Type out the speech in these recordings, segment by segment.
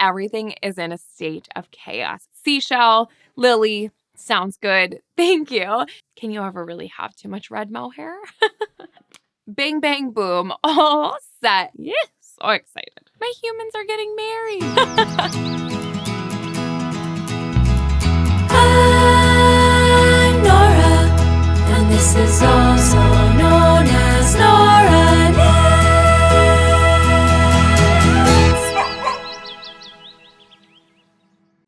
everything is in a state of chaos. Seashell, Lily, sounds good. Thank you. Can you ever really have too much red mohair? Bang, bang, boom. All set. Yeah, so excited. My humans are getting married. I'm Nora, and this is also known as Nora Knits.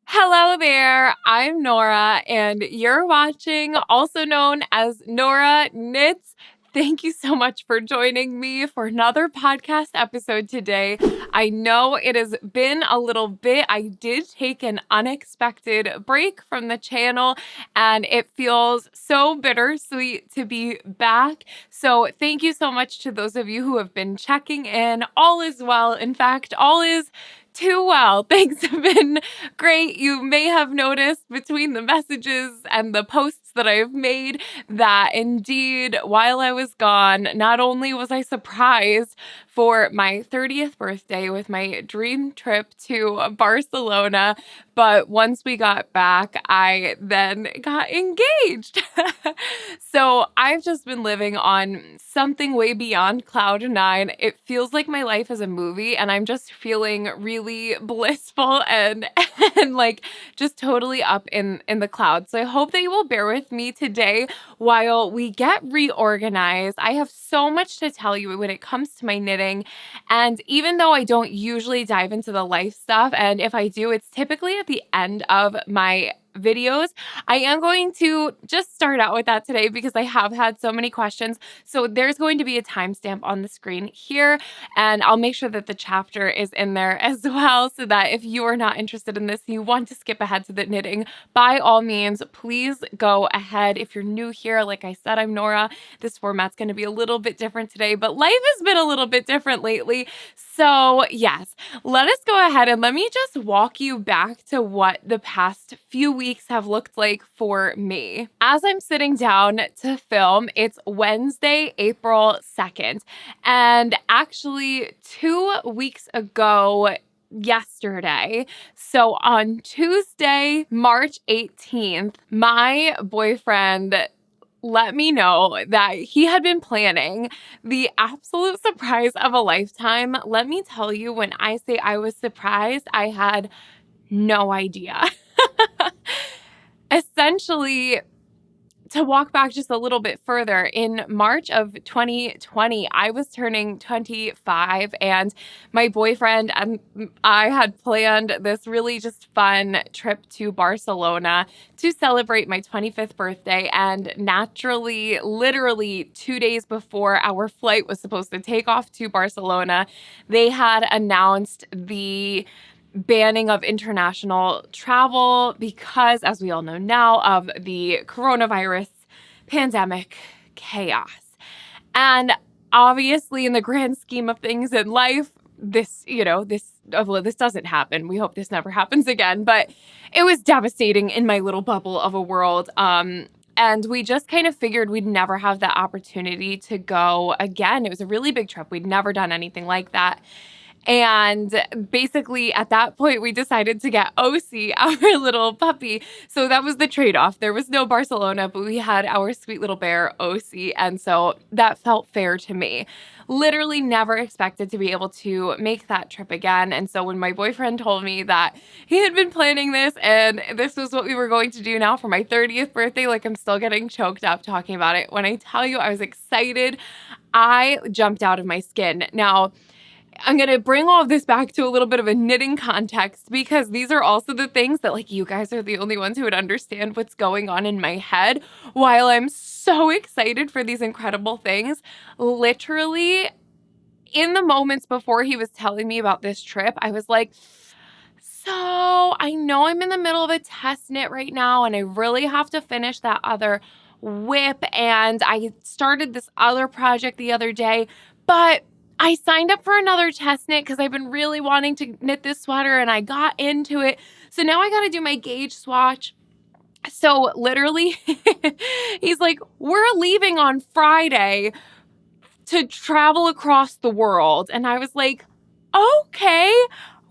Hello there, I'm Nora, and you're watching, also known as Nora Knits. Thank you so much for joining me for another podcast episode today. I know it has been a little bit. I did take an unexpected break from the channel, and it feels so bittersweet to be back. So thank you so much to those of you who have been checking in. All is well. In fact, all is too well. Things have been great. You may have noticed between the messages and the posts that I've made that indeed, while I was gone, not only was I surprised for my 30th birthday with my dream trip to Barcelona, but once we got back, I then got engaged. So I've just been living on something way beyond cloud nine. It feels like my life is a movie, and I'm just feeling really blissful and like just totally up in the clouds. So I hope that you will bear with me today while we get reorganized. I have so much to tell you when it comes to my knitting. And even though I don't usually dive into the life stuff, and if I do, it's typically at the end of my videos, I am going to just start out with that today because I have had so many questions. So there's going to be a timestamp on the screen here, and I'll make sure that the chapter is in there as well, so that if you are not interested in this and you want to skip ahead to the knitting, by all means, please go ahead. If you're new here, like I said, I'm Nora. This format's going to be a little bit different today, but life has been a little bit different lately. So yes, let us go ahead and let me just walk you back to what the past few weeks have looked like for me. As I'm sitting down to film, it's Wednesday, April 2nd. And actually 2 weeks ago, yesterday, so on Tuesday, March 18th, my boyfriend let me know that he had been planning the absolute surprise of a lifetime. Let me tell you, when I say I was surprised, I had no idea. Essentially, to walk back just a little bit further, in March of 2020, I was turning 25, and my boyfriend and I had planned this really just fun trip to Barcelona to celebrate my 25th birthday. And naturally, literally 2 days before our flight was supposed to take off to Barcelona, they had announced the banning of international travel because, as we all know now, of the coronavirus pandemic chaos. And obviously, in the grand scheme of things in life, this doesn't happen. We hope this never happens again, but it was devastating in my little bubble of a world. And we just kind of figured we'd never have that opportunity to go again. It was a really big trip. We'd never done anything like that. And basically, at that point, we decided to get OC, our little puppy. So that was the trade-off. There was no Barcelona, but we had our sweet little bear, OC. And so that felt fair to me. Literally never expected to be able to make that trip again. And so when my boyfriend told me that he had been planning this and this was what we were going to do now for my 30th birthday, like, I'm still getting choked up talking about it. When I tell you I was excited, I jumped out of my skin. Now, I'm going to bring all of this back to a little bit of a knitting context, because these are also the things that, like, you guys are the only ones who would understand what's going on in my head while I'm so excited for these incredible things. Literally, in the moments before he was telling me about this trip, I was like, so I know I'm in the middle of a test knit right now, and I really have to finish that other whip, and I started this other project the other day, but I signed up for another test knit because I've been really wanting to knit this sweater, and I got into it. So now I got to do my gauge swatch. So literally, he's like, we're leaving on Friday to travel across the world. And I was like, okay,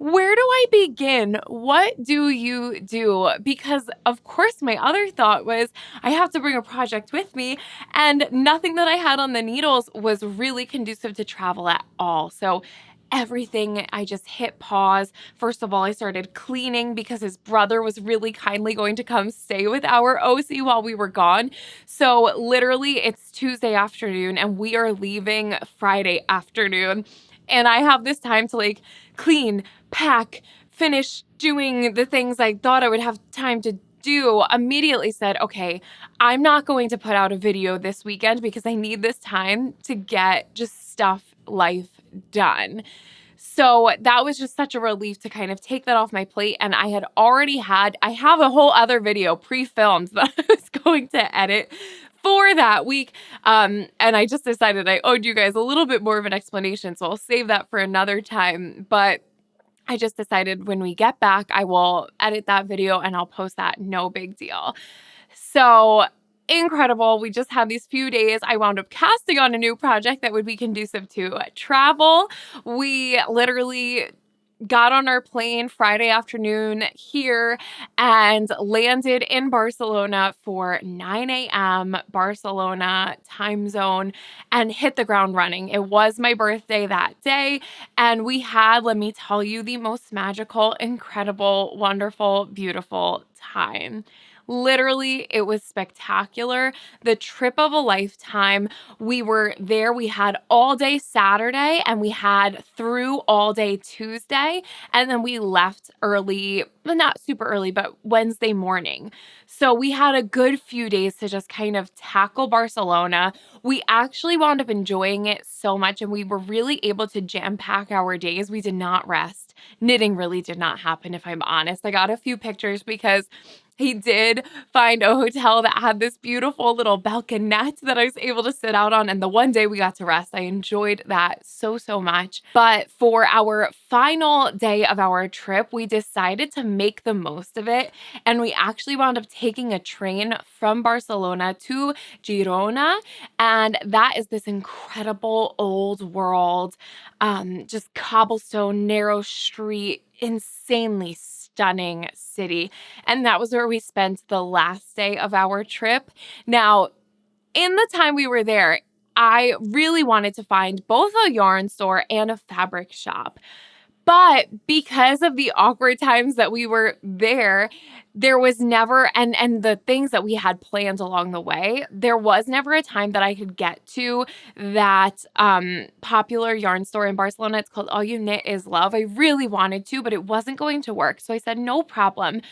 where do I begin? What do you do? Because, of course, my other thought was I have to bring a project with me, and nothing that I had on the needles was really conducive to travel at all. So, everything, I just hit pause. First of all, I started cleaning because his brother was really kindly going to come stay with our OC while we were gone. So, literally, it's Tuesday afternoon, and we are leaving Friday afternoon. And I have this time to like clean, pack, finish doing the things I thought I would have time to do. Immediately said, okay, I'm not going to put out a video this weekend because I need this time to get just stuff, life done. So that was just such a relief to kind of take that off my plate. And I have a whole other video pre-filmed that I was going to edit for that week. And I just decided I owed you guys a little bit more of an explanation. So I'll save that for another time. But I just decided when we get back, I will edit that video and I'll post that. No big deal. So incredible. We just had these few days. I wound up casting on a new project that would be conducive to travel. We literally got on our plane Friday afternoon here and landed in Barcelona for 9 a.m. Barcelona time zone and hit the ground running. It was my birthday that day, and we had, let me tell you, the most magical, incredible, wonderful, beautiful time. Literally, it was spectacular. The trip of a lifetime. We were there. We had all day Saturday and we had through all day Tuesday. And then we left early, well, not super early, but Wednesday morning. So we had a good few days to just kind of tackle Barcelona. We actually wound up enjoying it so much and we were really able to jam pack our days. We did not rest. Knitting really did not happen, if I'm honest. I got a few pictures because he did find a hotel that had this beautiful little balconette that I was able to sit out on. And the one day we got to rest, I enjoyed that so, so much. But for our final day of our trip, we decided to make the most of it. And we actually wound up taking a train from Barcelona to Girona. And that is this incredible old world, just cobblestone, narrow street, insanely stunning city. And that was where we spent the last day of our trip. Now, in the time we were there, I really wanted to find both a yarn store and a fabric shop. But because of the awkward times that we were there was never, and the things that we had planned along the way, there was never a time that I could get to that popular yarn store in Barcelona. It's called All You Knit Is Love. I really wanted to, but it wasn't going to work. So I said, no problem.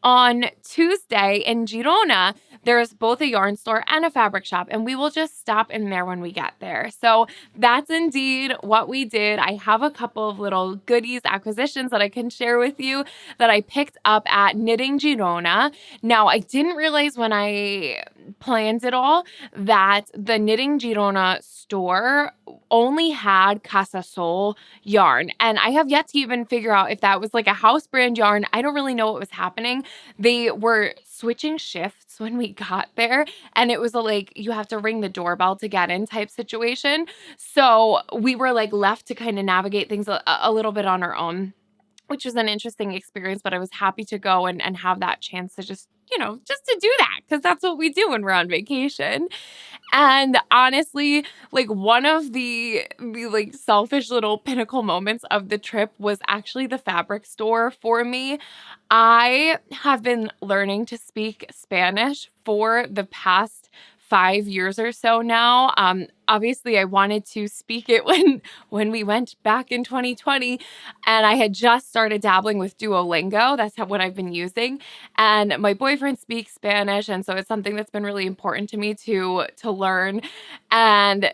On Tuesday in Girona, there's both a yarn store and a fabric shop, and we will just stop in there when we get there. So that's indeed what we did. I have a couple of little goodies, acquisitions that I can share with you that I picked up at Knitting Girona. Now, I didn't realize when I planned it all that the Knitting Girona store only had Casa Sol yarn. And I have yet to even figure out if that was like a house brand yarn. I don't really know what was happening. They were switching shifts when we got there, and it was like you have to ring the doorbell to get in type situation. So we were like left to kind of navigate things a little bit on our own, which was an interesting experience, but I was happy to go and have that chance to just, just to do that, because that's what we do when we're on vacation. And honestly, like one of the like selfish little pinnacle moments of the trip was actually the fabric store for me. I have been learning to speak Spanish for the past 5 years or so now. Obviously, I wanted to speak it when we went back in 2020, and I had just started dabbling with Duolingo. That's what I've been using. And my boyfriend speaks Spanish, and so it's something that's been really important to me to learn. And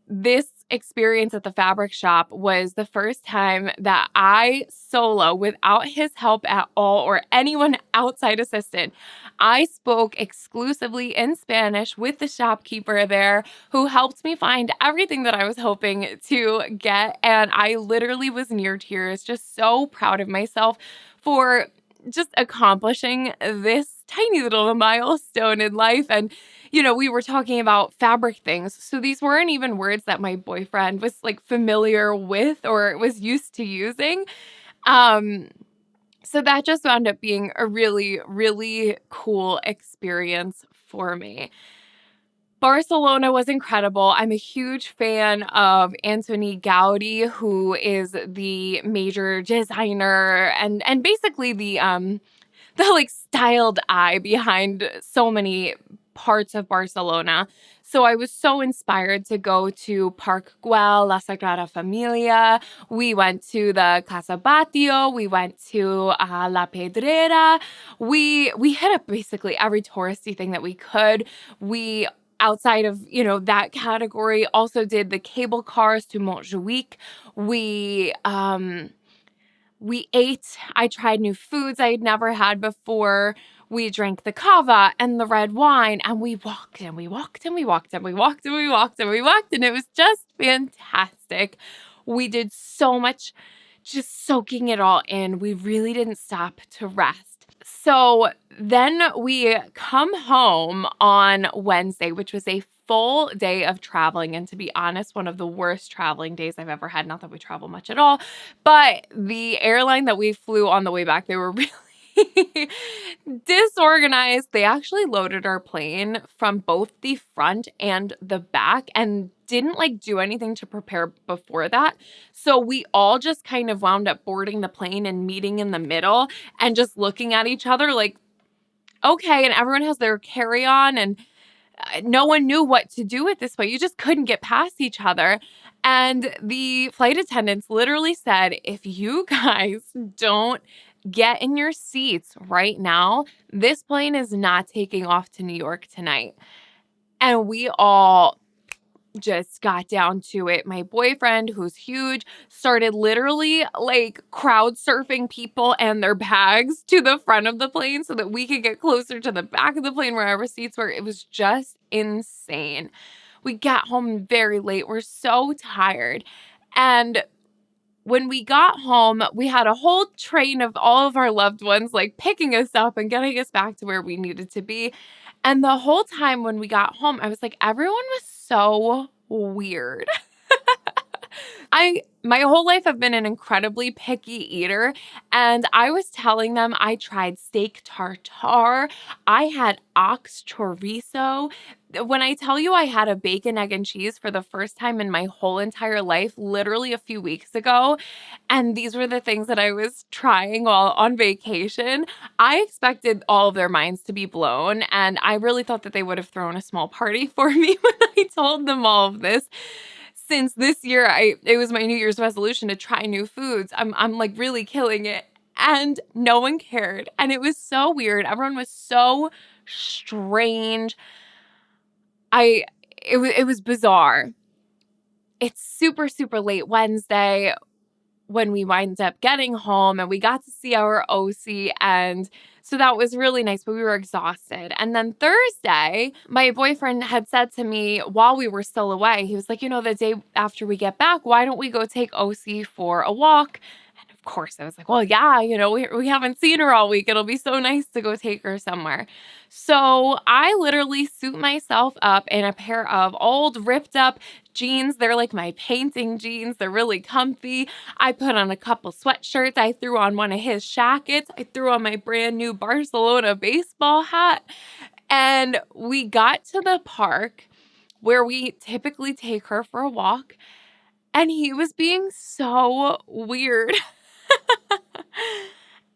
this experience at the fabric shop was the first time that I solo, without his help at all or anyone outside assistant, I spoke exclusively in Spanish with the shopkeeper there, who helped me find everything that I was hoping to get. And I literally was near tears, just so proud of myself for just accomplishing this tiny little milestone in life. And we were talking about fabric things. So these weren't even words that my boyfriend was like familiar with or was used to using. Um, so that just wound up being a really, really cool experience for me. Barcelona was incredible. I'm a huge fan of Antoni Gaudi, who is the major designer and basically the like styled eye behind so many parts of Barcelona. So I was so inspired to go to Park Güell, La Sagrada Familia. We went to the Casa Batlló. We went to La Pedrera. We hit up basically every touristy thing that we could. We outside of, that category, also did the cable cars to Montjuic. We ate. I tried new foods I had never had before. We drank the cava and the red wine, and we walked and we walked and we walked and we walked and we walked and we walked, and it was just fantastic. We did so much just soaking it all in. We really didn't stop to rest. So then we come home on Wednesday, which was a full day of traveling. And to be honest, one of the worst traveling days I've ever had. Not that we travel much at all, but the airline that we flew on the way back, they were really disorganized. They actually loaded our plane from both the front and the back and didn't do anything to prepare before that. So we all just kind of wound up boarding the plane and meeting in the middle and just looking at each other like, okay. And everyone has their carry-on and no one knew what to do at this point. You just couldn't get past each other. And the flight attendants literally said, if you guys don't get in your seats right now, this plane is not taking off to New York tonight. And we all just got down to it. My boyfriend, who's huge, started literally crowd surfing people and their bags to the front of the plane so that we could get closer to the back of the plane where our seats were. It was just insane. We got home very late. We're so tired. And when we got home, we had a whole train of all of our loved ones picking us up and getting us back to where we needed to be. And the whole time when we got home, I was like, everyone was so weird. My whole life I've been an incredibly picky eater, and I was telling them I tried steak tartare. I had ox chorizo. When I tell you I had a bacon, egg, and cheese for the first time in my whole entire life, literally a few weeks ago, and these were the things that I was trying while on vacation, I expected all of their minds to be blown, and I really thought that they would have thrown a small party for me when I told them all of this. Since this year, it was my New Year's resolution to try new foods. I'm really killing it, and no one cared, and it was so weird. Everyone was so strange. It was bizarre. It's super, super late Wednesday when we wind up getting home, and we got to see our OC, and so that was really nice, but we were exhausted. And then Thursday, my boyfriend had said to me while we were still away, he was like, the day after we get back, why don't we go take OC for a walk? And of course, I was like, well, yeah, we haven't seen her all week. It'll be so nice to go take her somewhere. So I literally suit myself up in a pair of old ripped up jeans. They're like my painting jeans. They're really comfy. I put on a couple sweatshirts. I threw on one of his jackets. I threw on my brand new Barcelona baseball hat. And we got to the park where we typically take her for a walk. And he was being so weird.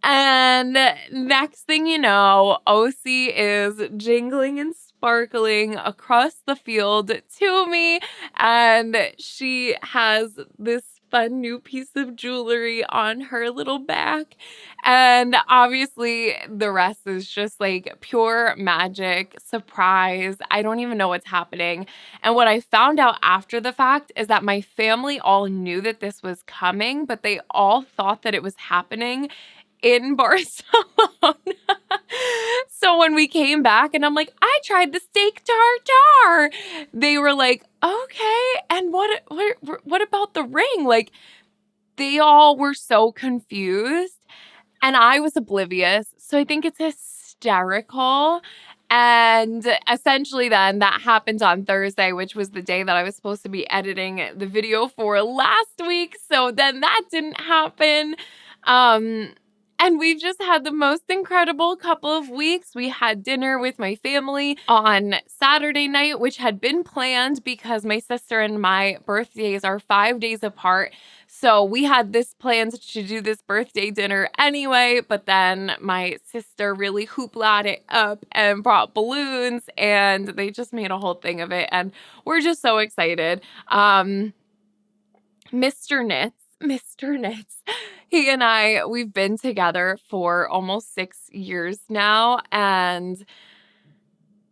And next thing you know, OC is jingling and sparkling across the field to me. And she has this fun new piece of jewelry on her little back. And obviously the rest is just pure magic, surprise. I don't even know what's happening. And what I found out after the fact is that my family all knew that this was coming, but they all thought that it was happening in Barcelona. So when we came back and I'm like, I tried the steak tartare, they were like, okay, and what about the ring? They all were so confused and I was oblivious. So I think it's hysterical. And essentially then that happened on Thursday, which was the day that I was supposed to be editing the video for last week. So then that didn't happen. And we've just had the most incredible couple of weeks. We had dinner with my family on Saturday night, which had been planned because my sister and my birthdays are 5 days apart. So we had this planned to do this birthday dinner anyway, but then my sister really hoopla it up and brought balloons, and they just made a whole thing of it. And we're just so excited. Mr. Knits, he and we've been together for almost 6 years now, and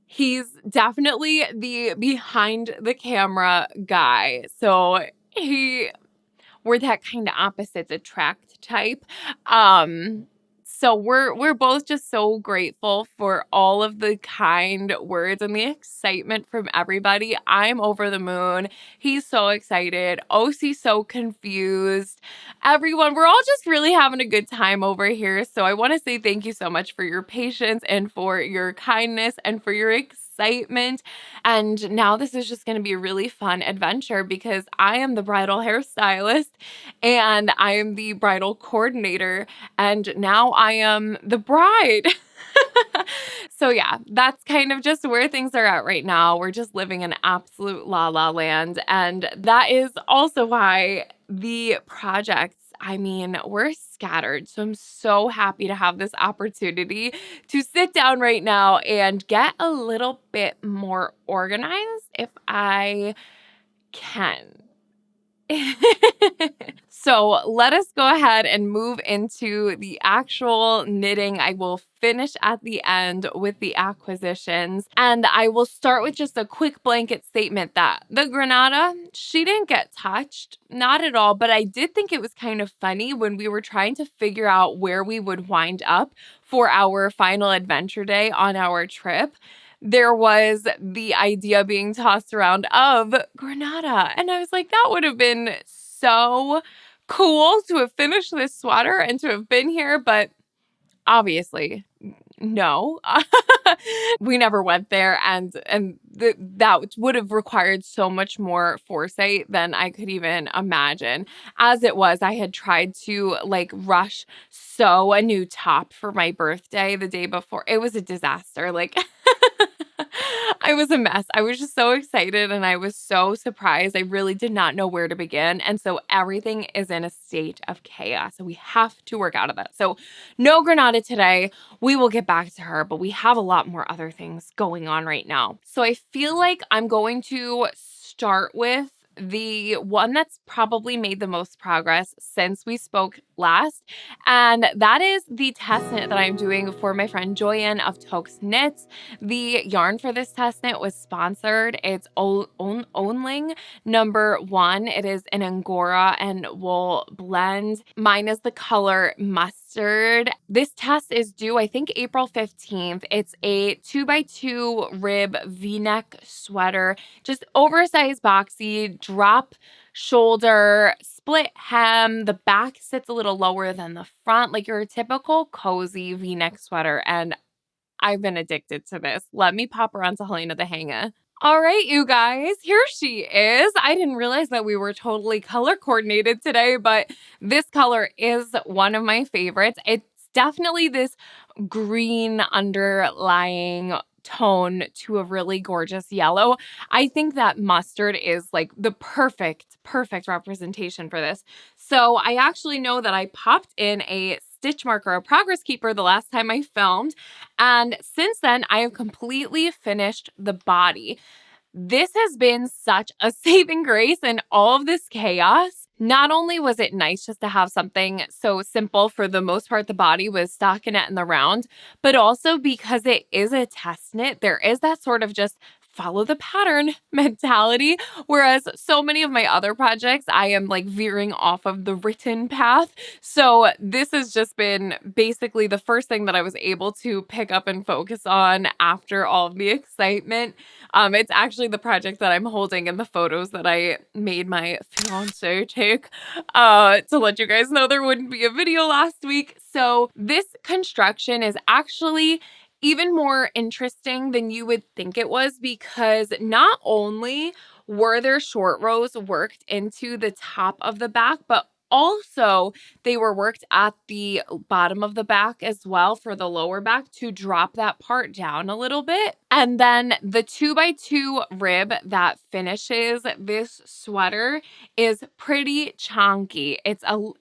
he's definitely the behind the camera guy. So we're that kind of opposites attract type. So we're both just so grateful for all of the kind words and the excitement from everybody. I'm over the moon. He's so excited. OC's so confused. Everyone, we're all just really having a good time over here. So I want to say thank you so much for your patience and for your kindness and for your excitement. And now this is just going to be a really fun adventure because I am the bridal hairstylist and I am the bridal coordinator, and now I am the bride. So yeah, that's kind of just where things are at right now. We're just living in absolute la la land. And that is also why the projects, I mean, we're scattered. So I'm so happy to have this opportunity to sit down right now and get a little bit more organized if I can. So let us go ahead and move into the actual knitting. I will finish at the end with the acquisitions, and I will start with just a quick blanket statement that the Granada, she didn't get touched, not at all, but I did think it was kind of funny when we were trying to figure out where we would wind up for our final adventure day on our trip. There was the idea being tossed around of Granada. And I was like, that would have been so cool to have finished this sweater and to have been here. But obviously, no. We never went there, and that would have required so much more foresight than I could even imagine. As it was, I had tried to rush sew a new top for my birthday the day before. It was a disaster. I was a mess. I was just so excited and I was so surprised. I really did not know where to begin. And so everything is in a state of chaos. So we have to work out of that. So no Granada today. We will get back to her, but we have a lot more other things going on right now. So I feel like I'm going to start with the one that's probably made the most progress since we spoke last, and that is the test knit that I'm doing for my friend Joyanne of Tokes Knits. The yarn for this test knit was sponsored. It's Onling #1. It is an Angora and wool blend. Mine is the color mustard. This test is due, I think, April 15th. It's a 2x2 rib V-neck sweater, just oversized boxy, drop shoulder, split hem. The back sits a little lower than the front, like your typical cozy V-neck sweater. And I've been addicted to this. Let me pop her onto Helena the Hanger. All right, you guys, here she is. I didn't realize that we were totally color coordinated today, but this color is one of my favorites. It's definitely this green underlying tone to a really gorgeous yellow. I think that mustard is like the perfect representation for this. So I actually know that I popped in a stitch marker, a progress keeper, the last time I filmed. And since then, I have completely finished the body. This has been such a saving grace in all of this chaos. Not only was it nice just to have something so simple, for the most part, the body was stockinette in the round, but also because it is a test knit, there is that sort of just follow the pattern mentality. Whereas so many of my other projects, I am veering off of the written path. So this has just been basically the first thing that I was able to pick up and focus on after all of the excitement. It's actually the project that I'm holding in the photos that I made my fiance take to let you guys know there wouldn't be a video last week. So this construction is actually even more interesting than you would think it was, because not only were there short rows worked into the top of the back, but also, they were worked at the bottom of the back as well for the lower back to drop that part down a little bit. And then the 2x2 rib that finishes this sweater is pretty chunky. About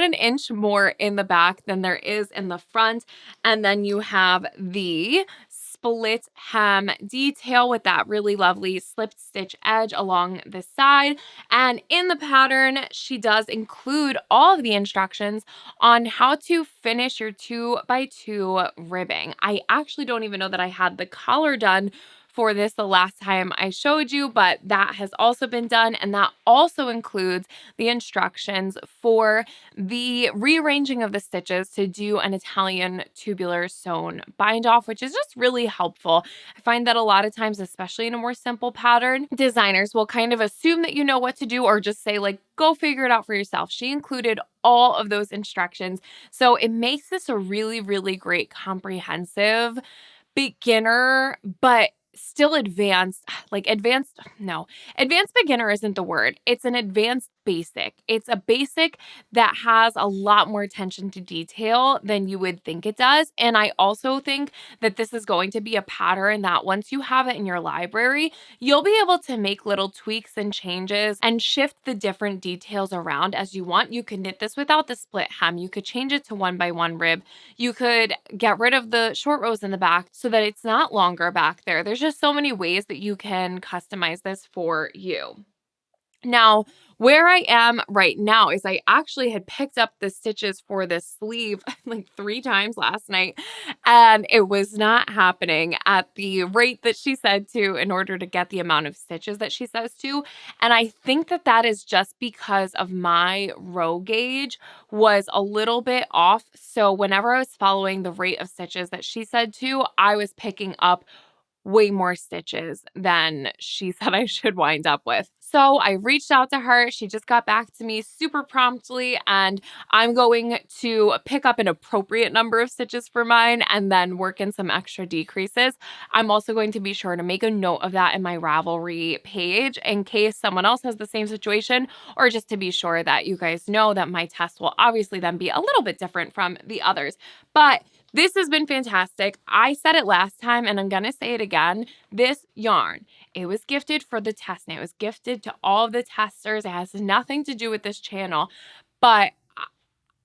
an inch more in the back than there is in the front. And then you have the split hem detail with that really lovely slipped stitch edge along the side. And in the pattern, she does include all of the instructions on how to finish your 2x2 ribbing. I actually don't even know that I had the collar done for this the last time I showed you, but that has also been done. And that also includes the instructions for the rearranging of the stitches to do an Italian tubular sewn bind off, which is just really helpful. I find that a lot of times, especially in a more simple pattern, designers will kind of assume that you know what to do or just say like, go figure it out for yourself. She included all of those instructions. So it makes this a really, really great comprehensive beginner, but still advanced, advanced beginner isn't the word. It's an advanced basic. It's a basic that has a lot more attention to detail than you would think it does. And I also think that this is going to be a pattern that once you have it in your library, you'll be able to make little tweaks and changes and shift the different details around as you want. You could knit this without the split hem. You could change it to 1x1 rib. You could get rid of the short rows in the back so that it's not longer back there. There's just so many ways that you can customize this for you. Now, where I am right now is I actually had picked up the stitches for this sleeve like 3 times last night, and it was not happening at the rate that she said to in order to get the amount of stitches that she says to. And I think that that is just because of my row gauge was a little bit off. So whenever I was following the rate of stitches that she said to, I was picking up way more stitches than she said I should wind up with. So I reached out to her. She just got back to me super promptly, and I'm going to pick up an appropriate number of stitches for mine and then work in some extra decreases. I'm also going to be sure to make a note of that in my Ravelry page in case someone else has the same situation, or just to be sure that you guys know that my test will obviously then be a little bit different from the others. But this has been fantastic. I said it last time and I'm going to say it again. This yarn, it was gifted for the test knit. It was gifted to all of the testers. It has nothing to do with this channel, but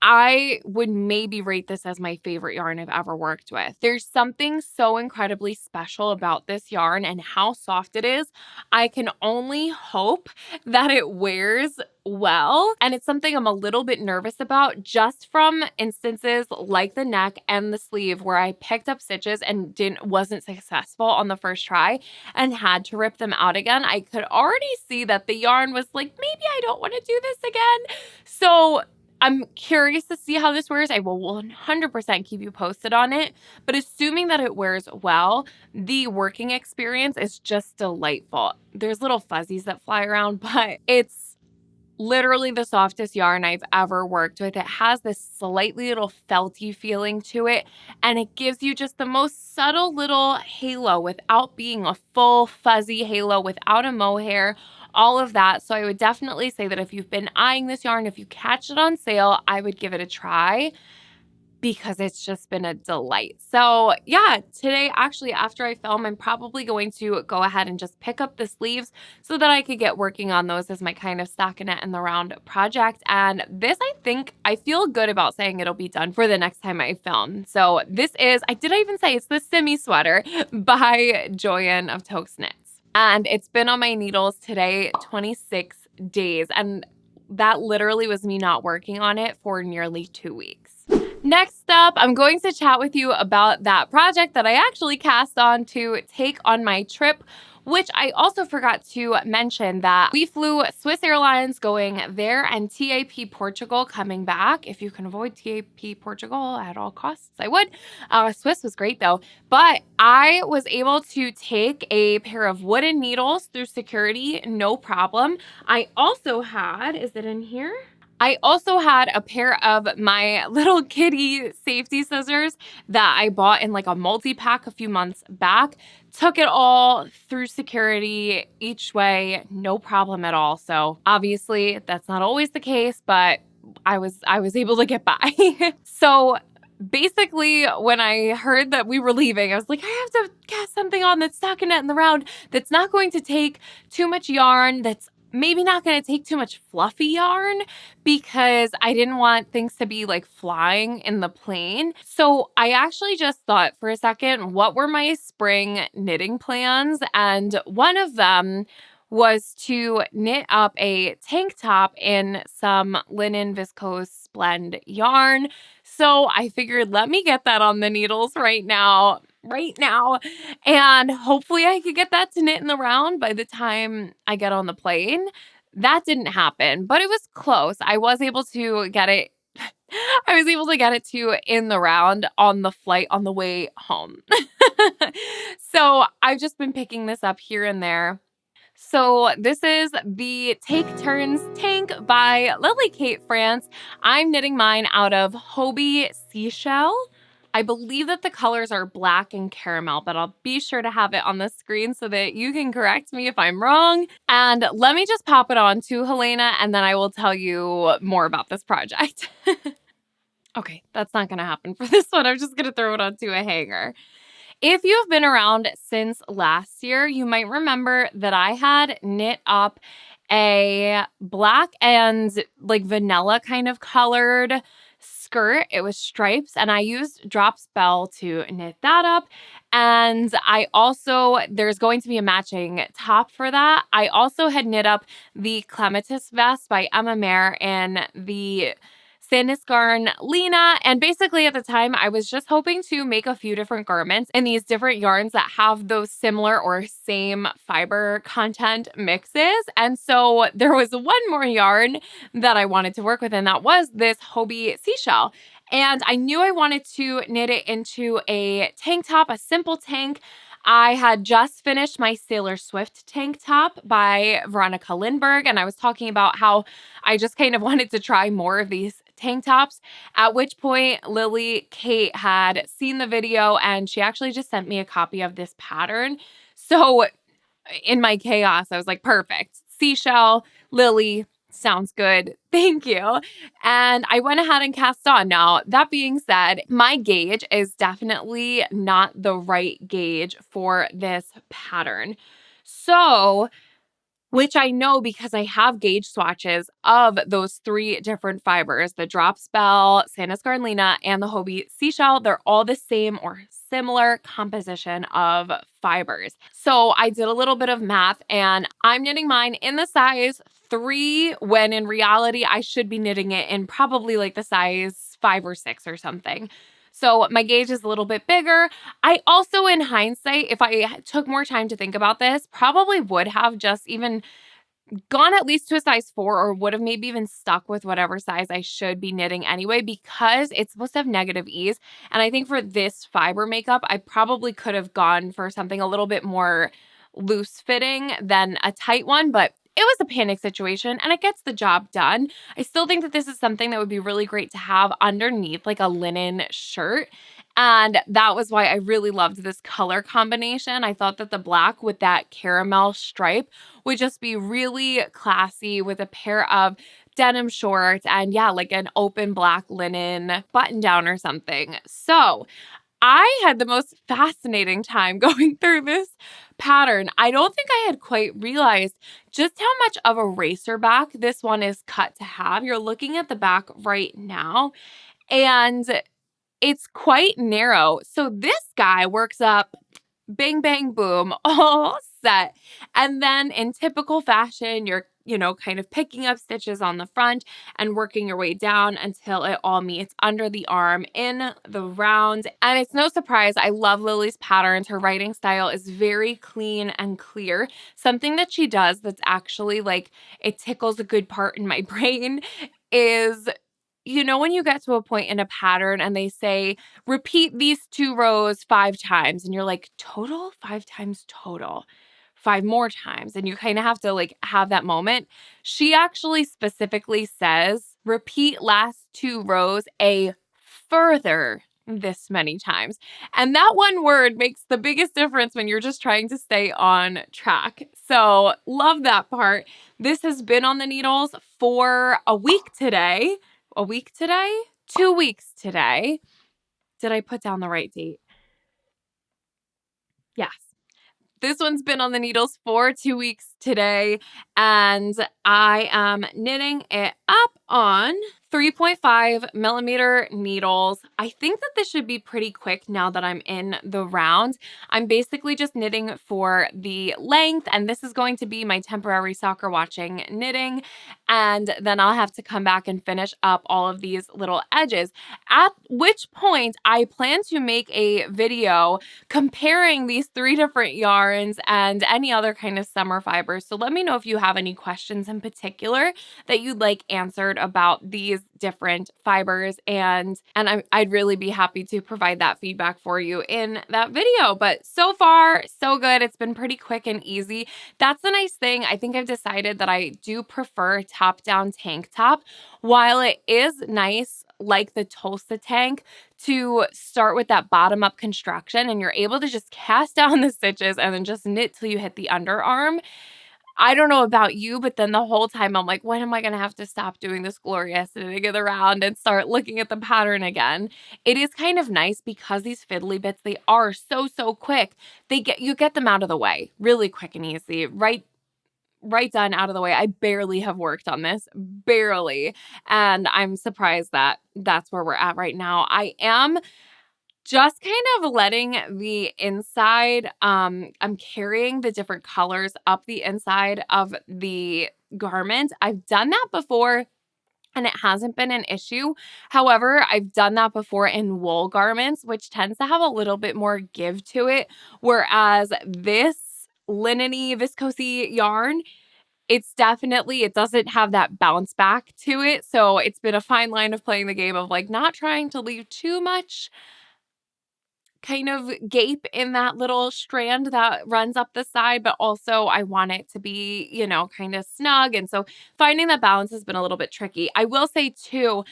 I would maybe rate this as my favorite yarn I've ever worked with. There's something so incredibly special about this yarn and how soft it is. I can only hope that it wears well. And it's something I'm a little bit nervous about just from instances like the neck and the sleeve where I picked up stitches and wasn't successful on the first try and had to rip them out again. I could already see that the yarn was like, maybe I don't want to do this again. So I'm curious to see how this wears. I will 100% keep you posted on it, but assuming that it wears well, the working experience is just delightful. There's little fuzzies that fly around, but it's literally the softest yarn I've ever worked with. It has this slightly little felty feeling to it, and it gives you just the most subtle little halo without being a full fuzzy halo, without a mohair, all of that. So I would definitely say that if you've been eyeing this yarn, if you catch it on sale, I would give it a try because it's just been a delight. So yeah, today actually after I film, I'm probably going to go ahead and just pick up the sleeves so that I could get working on those as my kind of stockinette in the round project. And this, I feel good about saying it'll be done for the next time I film. So this is, did I even say it's the Simi Sweater by Joyanne of Toques Knits. And it's been on my needles today 26 days. And that literally was me not working on it for nearly 2 weeks. Next up, I'm going to chat with you about that project that I actually cast on to take on my trip, which I also forgot to mention that we flew Swiss Airlines going there and TAP Portugal coming back. If you can avoid TAP Portugal at all costs, I would. Swiss was great though, but I was able to take a pair of wooden needles through security, no problem. I also had, is it in here? I also had a pair of my little kitty safety scissors that I bought in like a multi-pack a few months back. Took it all through security each way, no problem at all. So obviously that's not always the case, but I was able to get by. So basically, when I heard that we were leaving, I was like, I have to cast something on that's stockinette in the round, that's not going to take too much yarn, that's maybe not going to take too much fluffy yarn, because I didn't want things to be like flying in the plane. So I actually just thought for a second, what were my spring knitting plans? And one of them was to knit up a tank top in some linen viscose blend yarn. So I figured, let me get that on the needles right now. And hopefully I could get that to knit in the round by the time I get on the plane. That didn't happen, but it was close. I was able to get it. I was able to get it to in the round on the flight on the way home. So I've just been picking this up here and there. So this is the Take Turns Tank by Lily Kate France. I'm knitting mine out of Hobie Seashell. I believe that the colors are black and caramel, but I'll be sure to have it on the screen so that you can correct me if I'm wrong. And let me just pop it on to Helena, and then I will tell you more about this project. Okay, that's not going to happen for this one. I'm just going to throw it onto a hanger. If you have been around since last year, you might remember that I had knit up a black and like vanilla kind of colored skirt. It was stripes, and I used Drop Spell to knit that up. And I also, there's going to be a matching top for that. I also had knit up the Clematis vest by Emma Mare in the Sandisgarn Lena. And basically at the time, I was just hoping to make a few different garments in these different yarns that have those similar or same fiber content mixes. And so there was one more yarn that I wanted to work with, and that was this Hobie Seashell. And I knew I wanted to knit it into a tank top, a simple tank. I had just finished my Sailor Swift tank top by Veronica Lindbergh, and I was talking about how I just kind of wanted to try more of these tank tops, at which point Lily Kate had seen the video and she actually just sent me a copy of this pattern. So in my chaos, I was like, perfect. Seashell, Lily, sounds good. Thank you. And I went ahead and cast on. Now, that being said, my gauge is definitely not the right gauge for this pattern. So, which I know because I have gauge swatches of those three different fibers, the Drop Spell, Sandisgarn Lena, and the Hobie Seashell. They're all the same or similar composition of fibers. So I did a little bit of math, and I'm knitting mine in the size 3, when in reality, I should be knitting it in probably like the size 5 or 6 or something. So my gauge is a little bit bigger. I also, in hindsight, if I took more time to think about this, probably would have just even gone at least to a size 4, or would have maybe even stuck with whatever size I should be knitting anyway, because it's supposed to have negative ease. And I think for this fiber makeup, I probably could have gone for something a little bit more loose fitting than a tight one, but it was a panic situation and it gets the job done. I still think that this is something that would be really great to have underneath like a linen shirt. And that was why I really loved this color combination. I thought that the black with that caramel stripe would just be really classy with a pair of denim shorts and yeah, like an open black linen button down or something. So I had the most fascinating time going through this pattern. I don't think I had quite realized just how much of a racer back this one is cut to have. You're looking at the back right now, and it's quite narrow. So this guy works up, bang, bang, boom, all set. And then in typical fashion, you're, kind of picking up stitches on the front and working your way down until it all meets under the arm in the round. And it's no surprise, I love Lily's patterns. Her writing style is very clean and clear. Something that she does that's actually like, it tickles a good part in my brain is, when you get to a point in a pattern and they say, repeat these 2 rows 5 times, and you're like, total? 5 times total. 5 more times. And you kind of have to like have that moment. She actually specifically says Repeat last 2 rows a further this many times. And that one word makes the biggest difference when you're just trying to stay on track. So love that part. This has been on the needles for a week today. A week today? 2 weeks today. Did I put down the right date? Yes. This one's been on the needles for 2 weeks today, and I am knitting it up on 3.5 millimeter needles. I think that this should be pretty quick now that I'm in the round. I'm basically just knitting for the length, and this is going to be my temporary soccer watching knitting, and then I'll have to come back and finish up all of these little edges, at which point I plan to make a video comparing these 3 different yarns and any other kind of summer fibers. So let me know if you have any questions in particular that you'd like answered about these different fibers, and I'd really be happy to provide that feedback for you in that video. But so far, so good. It's been pretty quick and easy. That's the nice thing. I think I've decided that I do prefer top-down tank top. While it is nice, like the Tulsa tank, to start with that bottom up construction and you're able to just cast down the stitches and then just knit till you hit the underarm. I don't know about you, but then the whole time I'm like, when am I going to have to stop doing this glorious knitting of the round and start looking at the pattern again? It is kind of nice because these fiddly bits, they are so quick. You get them out of the way really quick and easy, right done, out of the way. I barely have worked on this, barely. And I'm surprised that that's where we're at right now. I am just kind of letting the inside, I'm carrying the different colors up the inside of the garment. I've done that before and it hasn't been an issue. However, I've done that before in wool garments, which tends to have a little bit more give to it. Whereas this linen-y, viscose yarn, it doesn't have that bounce back to it. So it's been a fine line of playing the game of like not trying to leave too much kind of gape in that little strand that runs up the side, but also I want it to be, kind of snug. And so finding that balance has been a little bit tricky. I will say too,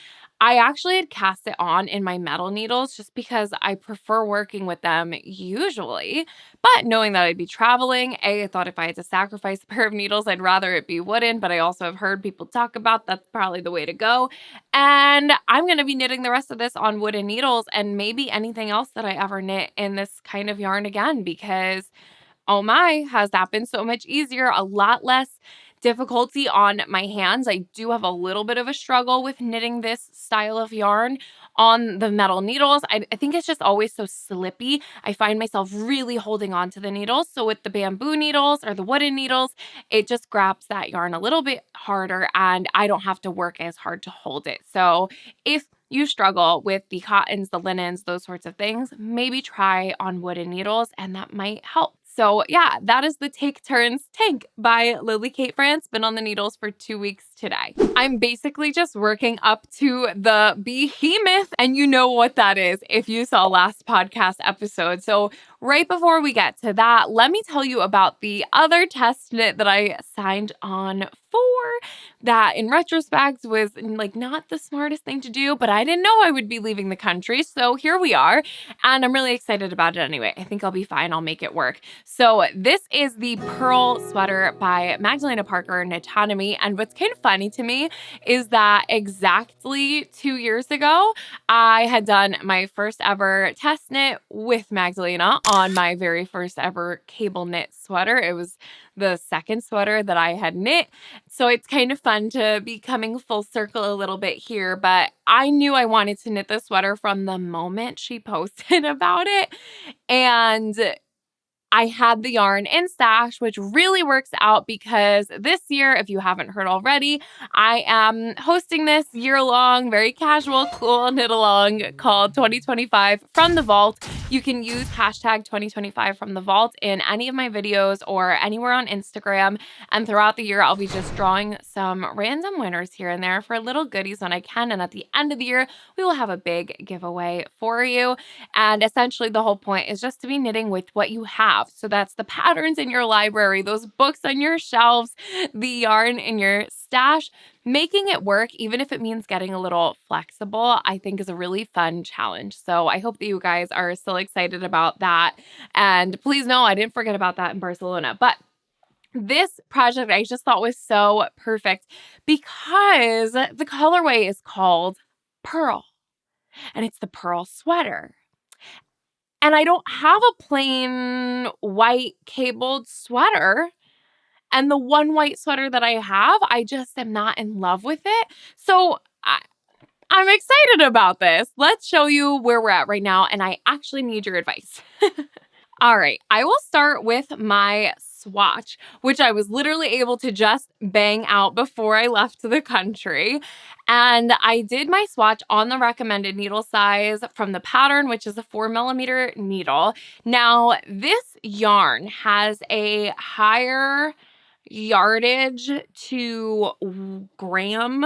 I actually had cast it on in my metal needles just because I prefer working with them usually. But knowing that I'd be traveling, I thought if I had to sacrifice a pair of needles, I'd rather it be wooden. But I also have heard people talk about that's probably the way to go. And I'm going to be knitting the rest of this on wooden needles and maybe anything else that I ever knit in this kind of yarn again, because oh my, has that been so much easier, a lot less difficulty on my hands. I do have a little bit of a struggle with knitting this style of yarn on the metal needles. I think it's just always so slippy. I find myself really holding on to the needles. So with the bamboo needles or the wooden needles, it just grabs that yarn a little bit harder and I don't have to work as hard to hold it. So if you struggle with the cottons, the linens, those sorts of things, maybe try on wooden needles and that might help. So yeah, that is the Take Turns Tank by Lily Kate France. Been on the needles for 2 weeks today. I'm basically just working up to the behemoth, and you know what that is if you saw last podcast episode. So right before we get to that, let me tell you about the other test knit that I signed on for, that in retrospect was like not the smartest thing to do, but I didn't know I would be leaving the country. So here we are, and I'm really excited about it anyway. I think I'll be fine. I'll make it work. So this is the Pearl Sweater by Magdalena Parker Knitonomy. And what's kind of funny to me is that exactly 2 years ago, I had done my first ever test knit with Magdalena on my very first ever cable knit sweater. It was the second sweater that I had knit. So it's kind of fun to be coming full circle a little bit here, but I knew I wanted to knit the sweater from the moment she posted about it. And I had the yarn in stash, which really works out because this year, if you haven't heard already, I am hosting this year-long, very casual, cool knit along called 2025 from the vault. You can use hashtag 2025 from the vault in any of my videos or anywhere on Instagram. And throughout the year, I'll be just drawing some random winners here and there for little goodies when I can. And at the end of the year, we will have a big giveaway for you. And essentially the whole point is just to be knitting with what you have. So that's the patterns in your library, those books on your shelves, the yarn in your stash. making it work, even if it means getting a little flexible, I think is a really fun challenge. So I hope that you guys are still excited about that. And please know I didn't forget about that in Barcelona. But this project I just thought was so perfect because the colorway is called Pearl, and it's the Pearl sweater. And I don't have a plain white cabled sweater. And the one white sweater that I have, I just am not in love with it. So I'm excited about this. Let's show you where we're at right now. And I actually need your advice. All right, I will start with my swatch, which I was literally able to just bang out before I left the country. And I did my swatch on the recommended needle size from the pattern, which is a 4mm needle. Now, this yarn has a higher yardage to gram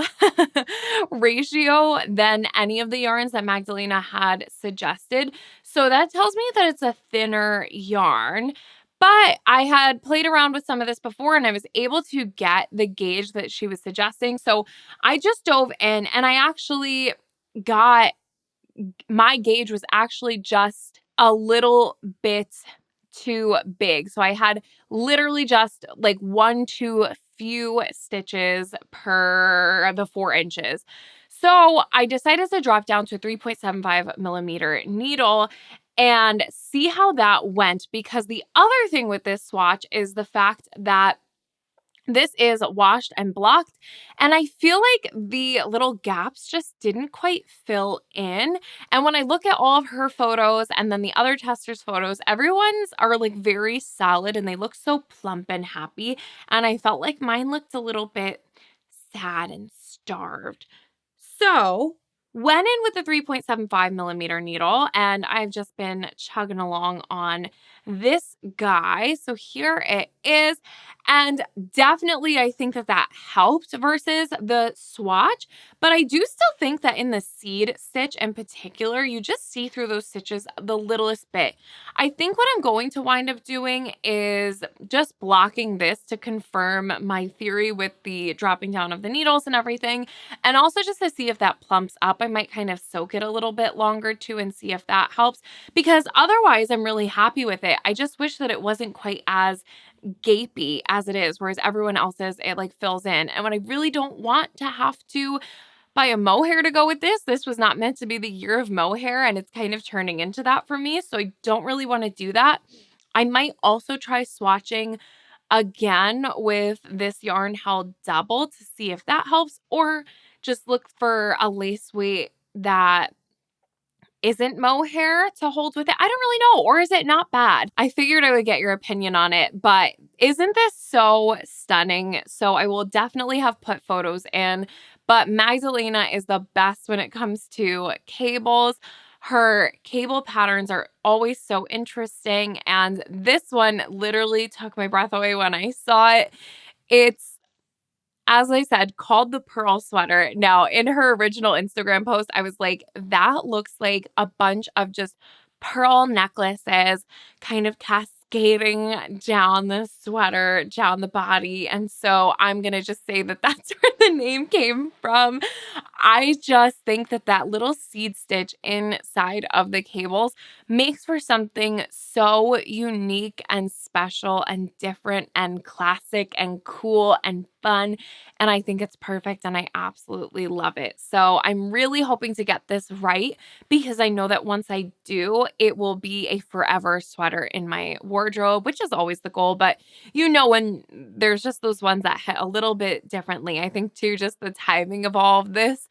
ratio than any of the yarns that Magdalena had suggested. So that tells me that it's a thinner yarn. But I had played around with some of this before and I was able to get the gauge that she was suggesting. So I just dove in and I actually got my gauge was actually just a little bit too big. So I had literally just like 1 to few stitches per the 4 inches. So I decided to drop down to 3.75mm needle and see how that went, because the other thing with this swatch is the fact that this is washed and blocked, and I feel like the little gaps just didn't quite fill in. And when I look at all of her photos and then the other testers' photos, everyone's are like very solid and they look so plump and happy. And I felt like mine looked a little bit sad and starved. So went in with the 3.75mm needle, and I've just been chugging along on this guy. So here it is. And definitely, I think that that helped versus the swatch. But I do still think that in the seed stitch in particular, you just see through those stitches the littlest bit. I think what I'm going to wind up doing is just blocking this to confirm my theory with the dropping down of the needles and everything. And also just to see if that plumps up. I might kind of soak it a little bit longer too and see if that helps, because otherwise I'm really happy with it. I just wish that it wasn't quite as gapey as it is, whereas everyone else's, it like fills in. And when I really don't want to have to buy a mohair to go with this was not meant to be the year of mohair, and it's kind of turning into that for me. So I don't really want to do that. I might also try swatching again with this yarn held double to see if that helps, or just look for a lace weight that isn't mohair to hold with it. I don't really know. Or is it not bad? I figured I would get your opinion on it, but isn't this so stunning? So I will definitely have put photos in, but Magdalena is the best when it comes to cables. Her cable patterns are always so interesting, and this one literally took my breath away when I saw it. It's, as I said, called the Pearl sweater. Now, in her original Instagram post, I was like, that looks like a bunch of just pearl necklaces kind of cascading down the sweater, down the body. And so I'm going to just say that that's where the name came from. I just think that that little seed stitch inside of the cables makes for something so unique and special and different and classic and cool and fun. And I think it's perfect and I absolutely love it. So I'm really hoping to get this right, because I know that once I do, it will be a forever sweater in my wardrobe, which is always the goal. But you know, when there's just those ones that hit a little bit differently, I think too, just the timing of all of this,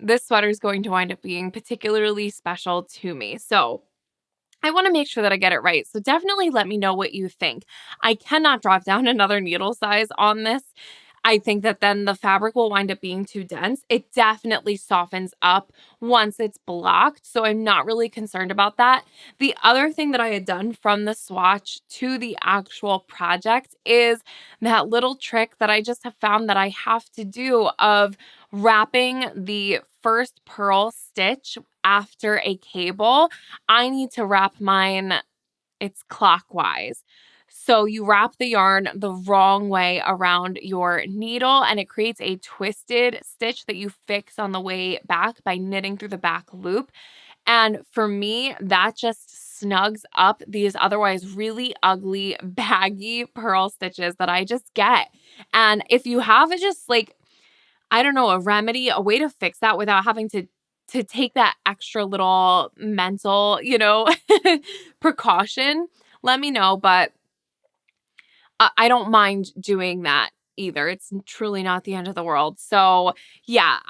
this sweater is going to wind up being particularly special to me. So I want to make sure that I get it right. So definitely let me know what you think. I cannot drop down another needle size on this. I think that then the fabric will wind up being too dense. It definitely softens up once it's blocked, so I'm not really concerned about that. The other thing that I had done from the swatch to the actual project is that little trick that I just have found that I have to do of wrapping the first purl stitch after a cable. I need to wrap mine, it's clockwise. So you wrap the yarn the wrong way around your needle and it creates a twisted stitch that you fix on the way back by knitting through the back loop. And for me, that just snugs up these otherwise really ugly, baggy purl stitches that I just get. And if you have a just like, I don't know, a remedy, a way to fix that without having to take that extra little mental, precaution, let me know. But I don't mind doing that either. It's truly not the end of the world. So yeah,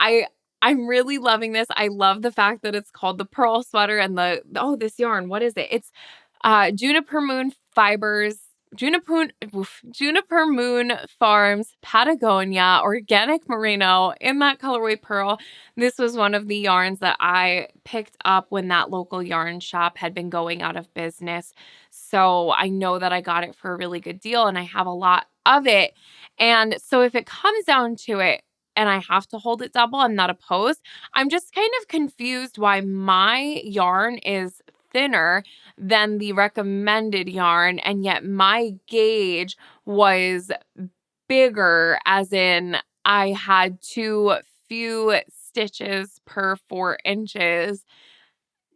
I'm really loving this. I love the fact that it's called the Pearl Sweater and this yarn, what is it? It's Juniper Moon Fibers, Juniper Moon Farms, Patagonia, Organic Merino in that colorway pearl. This was one of the yarns that I picked up when that local yarn shop had been going out of business. So I know that I got it for a really good deal and I have a lot of it. And so if it comes down to it, and I have to hold it double, I'm not opposed. I'm just kind of confused why my yarn is thinner than the recommended yarn, and yet my gauge was bigger, as in I had too few stitches per 4 inches.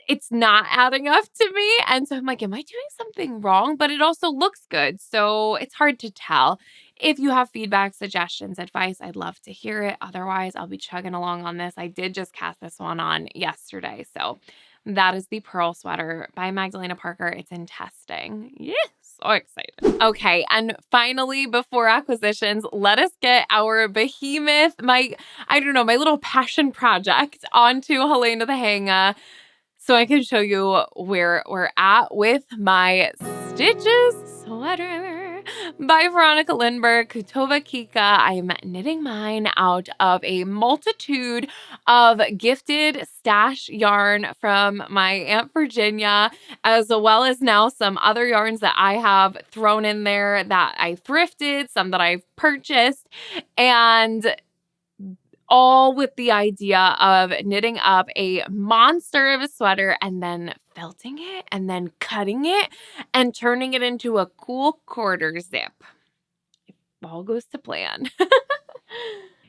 It's not adding up to me. And so I'm like, am I doing something wrong? But it also looks good. So it's hard to tell. If you have feedback, suggestions, advice, I'd love to hear it. Otherwise, I'll be chugging along on this. I did just cast this one on yesterday. So that is the Pearl Sweater by Magdalena Parker. It's in testing. Yes. So excited. Okay. And finally, before acquisitions, let us get our behemoth, my little passion project onto Helena the Hanga, so I can show you where we're at with my Stitches sweater by Veronica Lindbergh, Kutova Kika. I'm knitting mine out of a multitude of gifted stash yarn from my Aunt Virginia, as well as now some other yarns that I have thrown in there that I thrifted, some that I've purchased, and all with the idea of knitting up a monster of a sweater and then felting it and then cutting it and turning it into a cool quarter zip. If all goes to plan.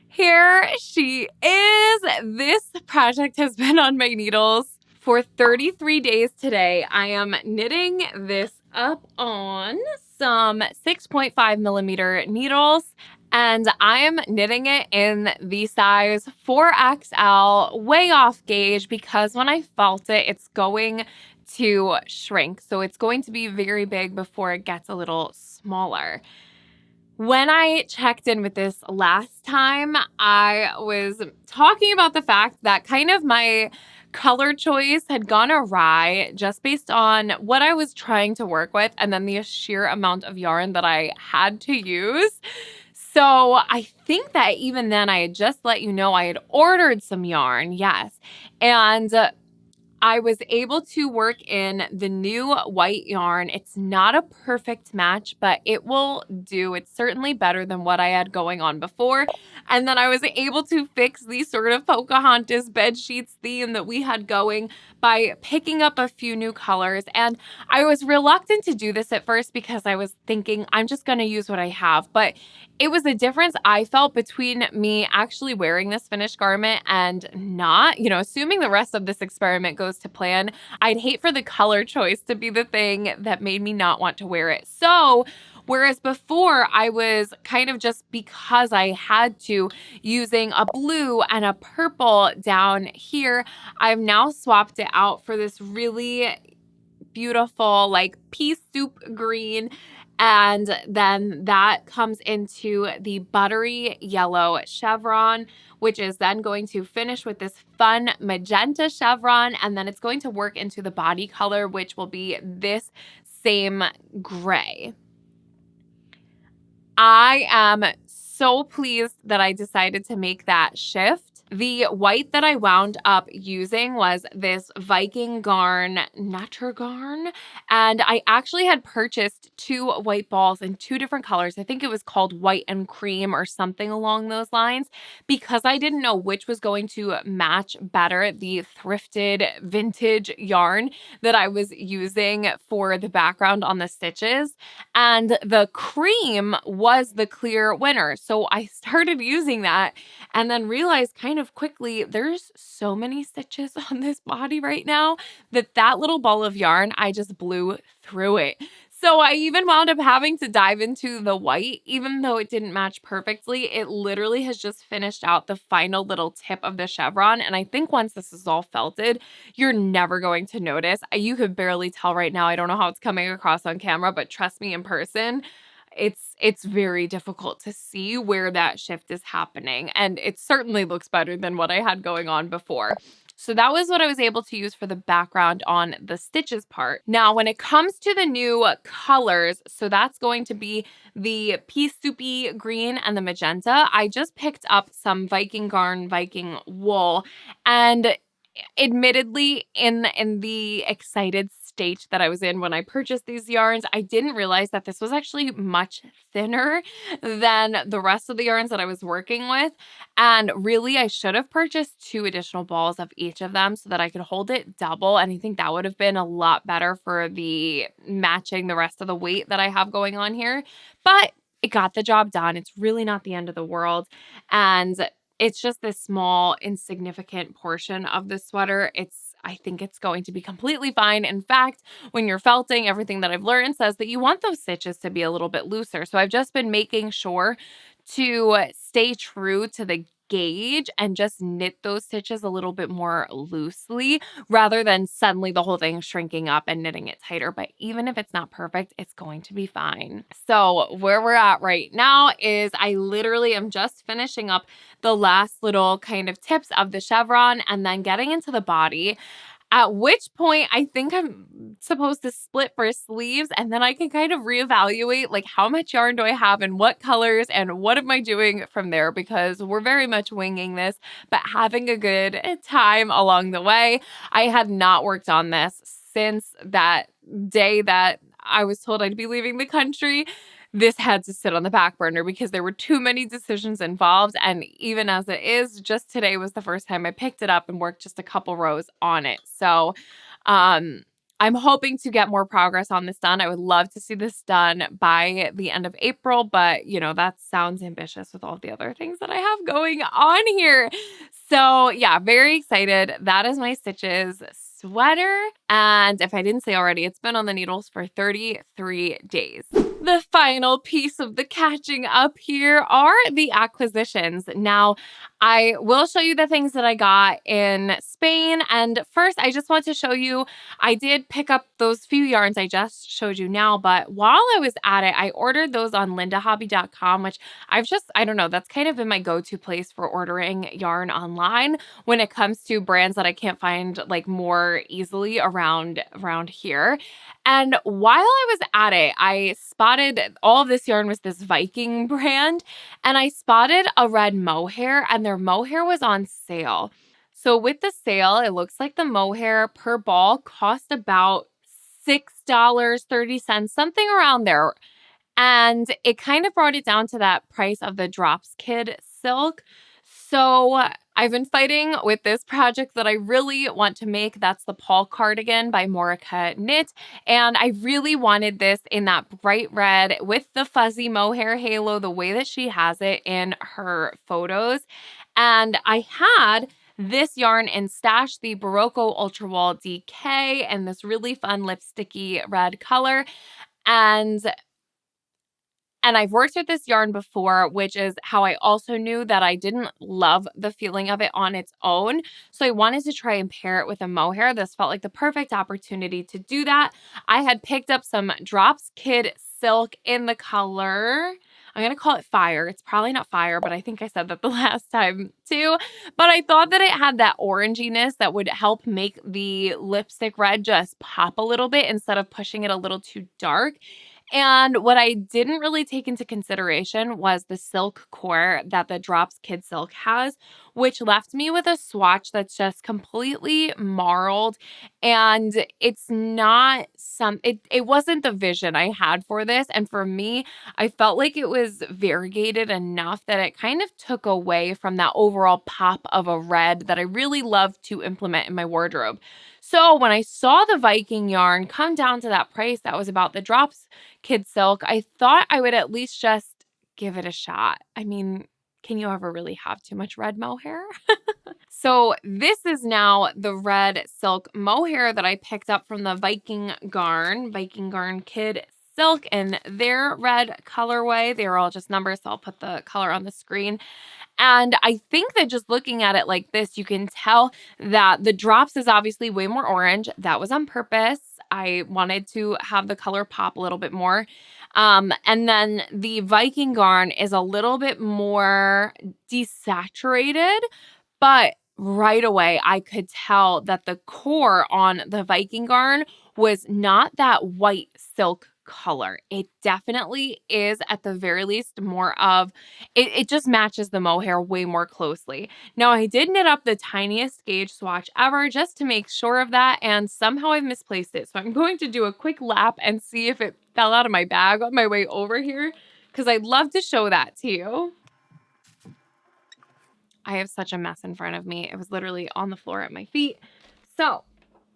Here she is. This project has been on my needles for 33 days today. I am knitting this up on some 6.5 millimeter needles, and I am knitting it in the size 4XL, way off gauge, because when I felt it, it's going to shrink. So it's going to be very big before it gets a little smaller. When I checked in with this last time, I was talking about the fact that kind of my color choice had gone awry just based on what I was trying to work with and then the sheer amount of yarn that I had to use. So I think that even then I had just let you know I had ordered some yarn, yes. And I was able to work in the new white yarn. It's not a perfect match, but it will do. It's certainly better than what I had going on before. And then I was able to fix the sort of Pocahontas bed sheets theme that we had going by picking up a few new colors. And I was reluctant to do this at first because I was thinking I'm just going to use what I have. But it was a difference I felt between me actually wearing this finished garment and not, assuming the rest of this experiment goes to plan. I'd hate for the color choice to be the thing that made me not want to wear it. So whereas before I was kind of just because I had to using a blue and a purple down here, I've now swapped it out for this really beautiful like pea soup green. And then that comes into the buttery yellow chevron, which is then going to finish with this fun magenta chevron. And then it's going to work into the body color, which will be this same gray. I am so pleased that I decided to make that shift. The white that I wound up using was this Viking Garn Natur Garn, and I actually had purchased 2 white balls in 2 different colors. I think it was called white and cream or something along those lines, because I didn't know which was going to match better, the thrifted vintage yarn that I was using for the background on the stitches, and the cream was the clear winner. So I started using that and then realized kind of quickly there's so many stitches on this body right now that little ball of yarn, I just blew through it. So I even wound up having to dive into the white, even though it didn't match perfectly. It literally has just finished out the final little tip of the chevron. And I think once this is all felted, you're never going to notice. You could barely tell right now. I don't know how it's coming across on camera, but trust me, in person, it's very difficult to see where that shift is happening, and it certainly looks better than what I had going on before. So that was what I was able to use for the background on the stitches part. Now, when it comes to the new colors, so that's going to be the pea soupy green and the magenta. I just picked up some Viking Garn Viking wool, and admittedly, in the excited state that I was in when I purchased these yarns, I didn't realize that this was actually much thinner than the rest of the yarns that I was working with. And really, I should have purchased 2 additional balls of each of them so that I could hold it double. And I think that would have been a lot better for the matching the rest of the weight that I have going on here. But it got the job done. It's really not the end of the world. And it's just this small, insignificant portion of the sweater. I think it's going to be completely fine. In fact, when you're felting, everything that I've learned says that you want those stitches to be a little bit looser. So I've just been making sure to stay true to the gauge and just knit those stitches a little bit more loosely rather than suddenly the whole thing shrinking up and knitting it tighter. But even if it's not perfect, it's going to be fine. So where we're at right now is I literally am just finishing up the last little kind of tips of the chevron and then getting into the body. At which point I think I'm supposed to split for sleeves, and then I can kind of reevaluate like how much yarn do I have and what colors and what am I doing from there, because we're very much winging this, but having a good time along the way. I had not worked on this since that day that I was told I'd be leaving the country. This had to sit on the back burner because there were too many decisions involved. And even as it is, just today was the first time I picked it up and worked just a couple rows on it. So I'm hoping to get more progress on this done. I would love to see this done by the end of April, but that sounds ambitious with all the other things that I have going on here. So yeah, very excited. That is my stitches sweater. And if I didn't say already, it's been on the needles for 33 days. The final piece of the catching up here are the acquisitions. Now, I will show you the things that I got in Spain. And first, I just want to show you, I did pick up those few yarns I just showed you now, but while I was at it, I ordered those on lindahobby.com, which I don't know, that's kind of been my go-to place for ordering yarn online when it comes to brands that I can't find like more easily around here. And while I was at it, I spotted all of this yarn was this Viking brand, and I spotted a red mohair, and their mohair was on sale. So with the sale, it looks like the mohair per ball cost about $6.30, something around there. And it kind of brought it down to that price of the Drops Kid silk. So I've been fighting with this project that I really want to make. That's the Paul cardigan by Morica Knit. And I really wanted this in that bright red with the fuzzy mohair halo, the way that she has it in her photos. And I had this yarn in stash, the Barocco Ultra Wall DK, and this really fun lipsticky red color. And I've worked with this yarn before, which is how I also knew that I didn't love the feeling of it on its own. So I wanted to try and pair it with a mohair. This felt like the perfect opportunity to do that. I had picked up some Drops Kid silk in the color, I'm going to call it Fire. It's probably not Fire, but I think I said that the last time too. But I thought that it had that oranginess that would help make the lipstick red just pop a little bit instead of pushing it a little too dark. And what I didn't really take into consideration was the silk core that the Drops Kid silk has, which left me with a swatch that's just completely marled. And it's not it wasn't the vision I had for this. And for me, I felt like it was variegated enough that it kind of took away from that overall pop of a red that I really love to implement in my wardrobe. So when I saw the Viking yarn come down to that price that was about the drops kid silk, I thought I would at least just give it a shot. I mean, can you ever really have too much red mohair? So this is now the red silk mohair that I picked up from the Viking Garn Kid Silk in their red colorway. They're all just numbers, so I'll put the color on the screen. And I think that just looking at it like this, you can tell that the drops is obviously way more orange. That was on purpose. I wanted to have the color pop a little bit more. And then the Viking Garn is a little bit more desaturated, but right away I could tell that the core on the Viking Garn was not that white silk color. It definitely is, at the very least, more of it just matches the mohair way more closely. Now, I did knit up the tiniest gauge swatch ever just to make sure of that, and somehow I've misplaced it. So I'm going to do a quick lap and see if it fell out of my bag on my way over here, because I'd love to show that to you. I have such a mess in front of me. It was literally on the floor at my feet. So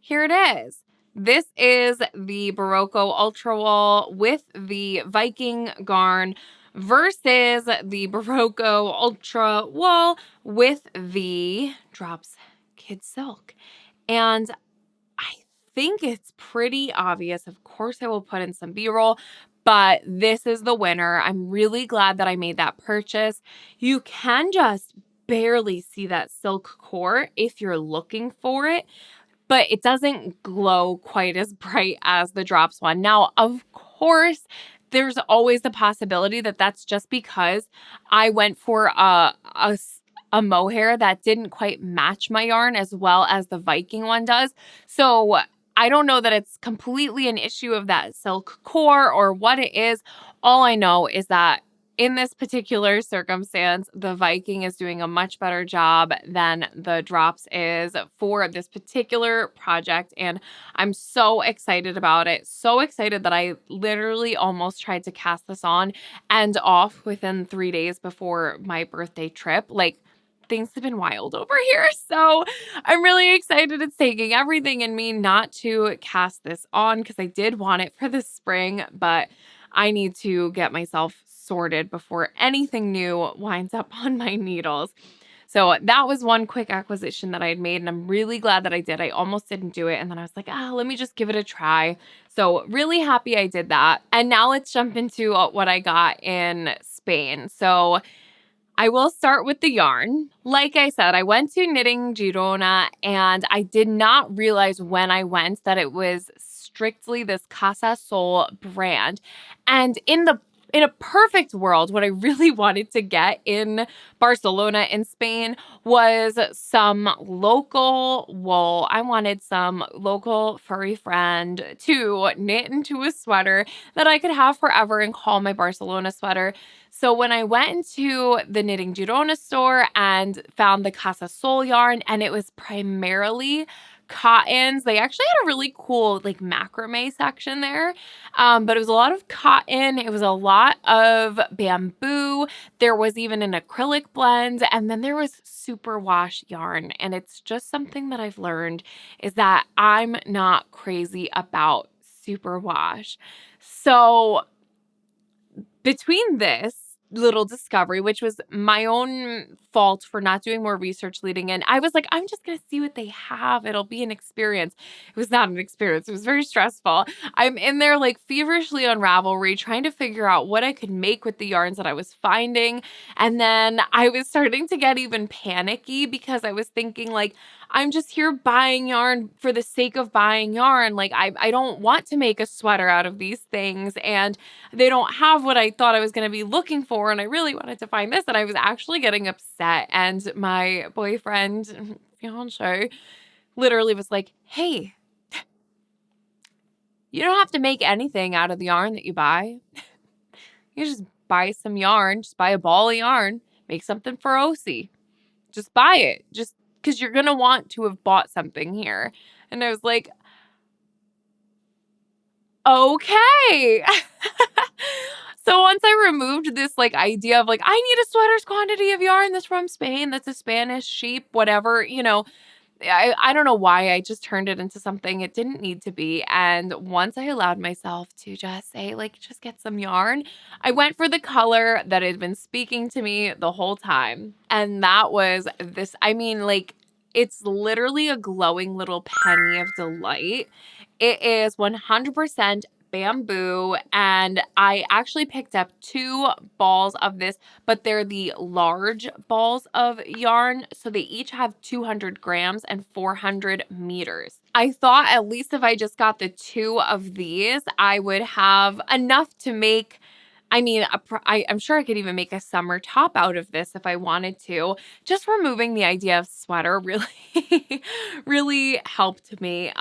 here it is. This is the Barocco Ultra Wool with the Viking Garn versus the Barocco Ultra Wool with the Drops Kid Silk. And I think it's pretty obvious. Of course, I will put in some B-roll, but this is the winner. I'm really glad that I made that purchase. You can just barely see that silk core if you're looking for it, but it doesn't glow quite as bright as the drops one. Now, of course, there's always the possibility that that's just because I went for a mohair that didn't quite match my yarn as well as the Viking one does. So I don't know that it's completely an issue of that silk core or what it is. All I know is that in this particular circumstance, the Viking is doing a much better job than the drops is for this particular project. And I'm so excited about it. So excited that I literally almost tried to cast this on and off within 3 days before my birthday trip. Like, things have been wild over here. So I'm really excited. It's taking everything in me not to cast this on because I did want it for the spring, but I need to get myself sorted before anything new winds up on my needles. So that was one quick acquisition that I had made, and I'm really glad that I did. I almost didn't do it, and then I was like, let me just give it a try. So really happy I did that. And now let's jump into what I got in Spain. So I will start with the yarn. Like I said, I went to Knitting Girona, and I did not realize when I went that it was strictly this Casa Sol brand. And in a perfect world, what I really wanted to get in Barcelona in Spain was some local wool. I wanted some local furry friend to knit into a sweater that I could have forever and call my Barcelona sweater. So when I went into the Knitting Girona store and found the Casa Sol yarn, and it was primarily cottons. They actually had a really cool like macrame section there. But it was a lot of cotton. It was a lot of bamboo. There was even an acrylic blend, and then there was superwash yarn. And it's just something that I've learned is that I'm not crazy about superwash. So between this little discovery, which was my own fault for not doing more research leading in, I was like, I'm just going to see what they have. It'll be an experience. It was not an experience. It was very stressful. I'm in there like feverishly on Ravelry trying to figure out what I could make with the yarns that I was finding. And then I was starting to get even panicky because I was thinking like, I'm just here buying yarn for the sake of buying yarn. Like I don't want to make a sweater out of these things, and they don't have what I thought I was going to be looking for. And I really wanted to find this, and I was actually getting upset. And my boyfriend, fiance, literally was like, hey, you don't have to make anything out of the yarn that you buy. You just buy some yarn, just buy a ball of yarn, make something for OC. just buy it. Just because you're going to want to have bought something here. And I was like, okay. So once I removed this like idea of like, I need a sweater's quantity of yarn that's from Spain, that's a Spanish sheep, whatever, I don't know why I just turned it into something it didn't need to be. And once I allowed myself to just say, like, just get some yarn, I went for the color that had been speaking to me the whole time. And that was this. I mean, like, it's literally a glowing little penny of delight. It is 100% bamboo, and I actually picked up 2 balls of this, but they're the large balls of yarn, so they each have 200 grams and 400 meters. I thought at least if I just got the 2 of these, I would have enough to make, I mean, I'm sure I could even make a summer top out of this if I wanted to. Just removing the idea of sweater really, really helped me.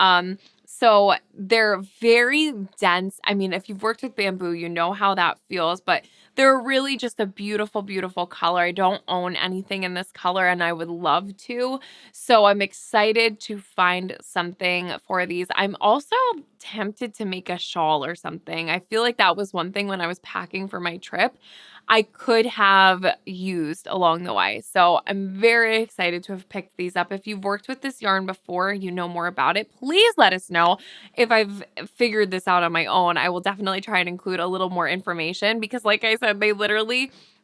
So they're very dense. I mean, if you've worked with bamboo, you know how that feels, but they're really just a beautiful, beautiful color. I don't own anything in this color and I would love to. So I'm excited to find something for these. I'm also tempted to make a shawl or something. I feel like that was one thing when I was packing for my trip I could have used along the way. So I'm very excited to have picked these up. If you've worked with this yarn before, you know more about it, please let us know. If I've figured this out on my own, I will definitely try and include a little more information because like I said,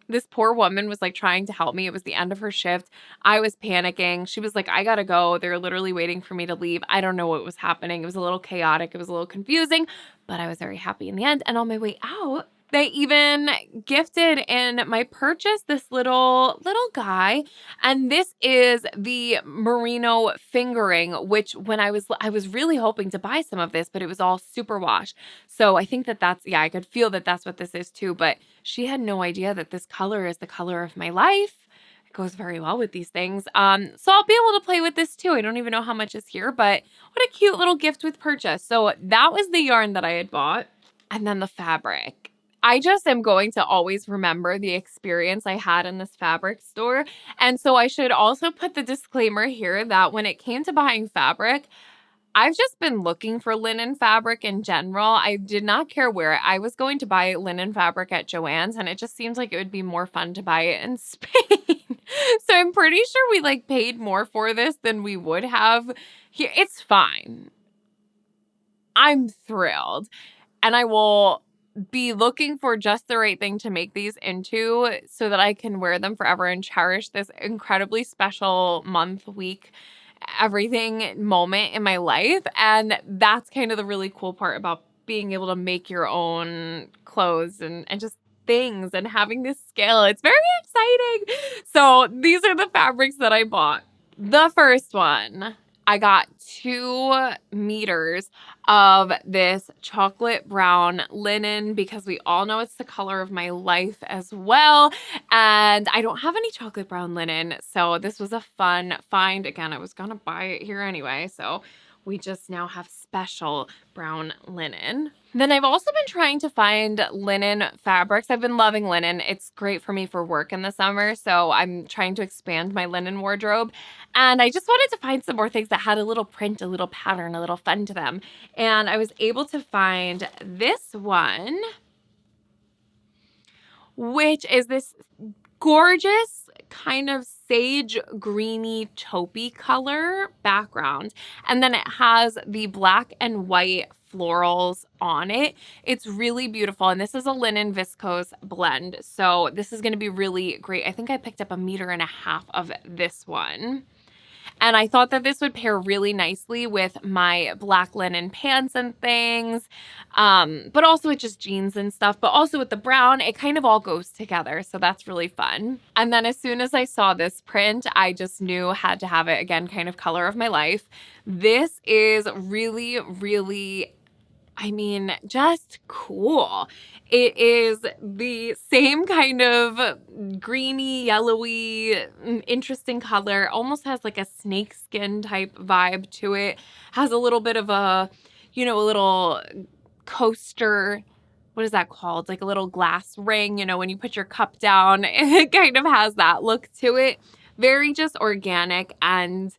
this poor woman was like trying to help me. It was the end of her shift. I was panicking. She was like, I gotta go. They're literally waiting for me to leave. I don't know what was happening. It was a little chaotic. It was a little confusing, but I was very happy in the end. And on my way out, they even gifted in my purchase this little guy, and this is the merino fingering, which when I was really hoping to buy some of this, but it was all superwash. So I think that's I could feel that that's what this is too, but she had no idea that this color is the color of my life. It goes very well with these things. So I'll be able to play with this too. I don't even know how much is here, but what a cute little gift with purchase. So that was the yarn that I had bought, and then the fabric. I just am going to always remember the experience I had in this fabric store. And so I should also put the disclaimer here that when it came to buying fabric, I've just been looking for linen fabric in general. I did not care where. I was going to buy linen fabric at Joann's, and it just seems like it would be more fun to buy it in Spain. So I'm pretty sure we like paid more for this than we would have here. It's fine. I'm thrilled. And I will be looking for just the right thing to make these into so that I can wear them forever and cherish this incredibly special month, week, everything moment in my life. And that's kind of the really cool part about being able to make your own clothes and just things and having this skill. It's very exciting. So these are the fabrics that I bought. The first one, I got 2 meters of this chocolate brown linen because we all know it's the color of my life as well. And I don't have any chocolate brown linen. So this was a fun find. Again, I was going to buy it here anyway. So we just now have special brown linen. Then I've also been trying to find linen fabrics. I've been loving linen. It's great for me for work in the summer. So I'm trying to expand my linen wardrobe. And I just wanted to find some more things that had a little print, a little pattern, a little fun to them. And I was able to find this one, which is this gorgeous kind of sage greeny taupey color background. And then it has the black and white florals on it. It's really beautiful. And this is a linen viscose blend. So this is going to be really great. I think I picked up 1.5 meters of this one. And I thought that this would pair really nicely with my black linen pants and things, but also with just jeans and stuff, but also with the brown, it kind of all goes together. So that's really fun. And then as soon as I saw this print, I just knew had to have it again, kind of color of my life. This is really, really, just cool. It is the same kind of greeny, yellowy, interesting color. Almost has like a snakeskin type vibe to it. Has a little bit of a little coaster. What is that called? Like a little glass ring, when you put your cup down. It kind of has that look to it. very just organic and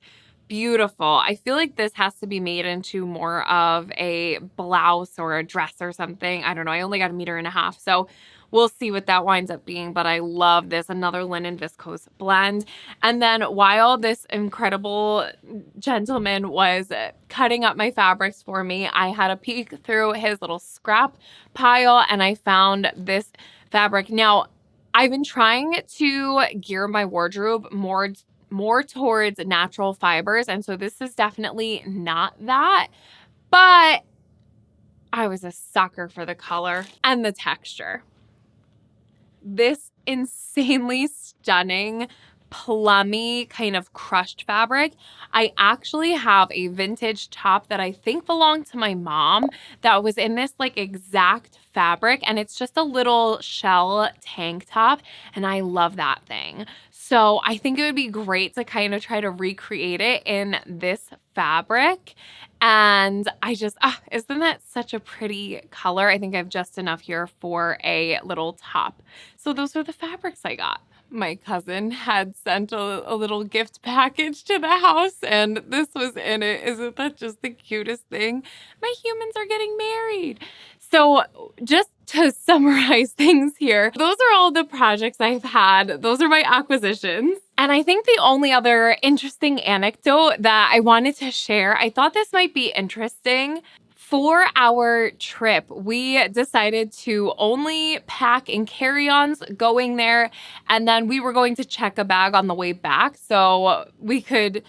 beautiful. I feel like this has to be made into more of a blouse or a dress or something. I don't know. I only got 1.5 meters, so we'll see what that winds up being. But I love this. Another linen viscose blend. And then while this incredible gentleman was cutting up my fabrics for me, I had a peek through his little scrap pile and I found this fabric. Now, I've been trying to gear my wardrobe more towards natural fibers, and so this is definitely not that, but I was a sucker for the color and the texture. This insanely stunning plummy kind of crushed fabric. I actually have a vintage top that I think belonged to my mom that was in this like exact fabric, and it's just a little shell tank top, and I love that thing. So I think it would be great to kind of try to recreate it in this fabric. And I just, isn't that such a pretty color? I think I have just enough here for a little top. So those are the fabrics I got. My cousin had sent a little gift package to the house, and this was in it. Isn't that just the cutest thing? My humans are getting married. So just to summarize things here, those are all the projects I've had. Those are my acquisitions. And I think the only other interesting anecdote that I wanted to share, I thought this might be interesting. For our trip, we decided to only pack in carry-ons going there, and then we were going to check a bag on the way back so we could,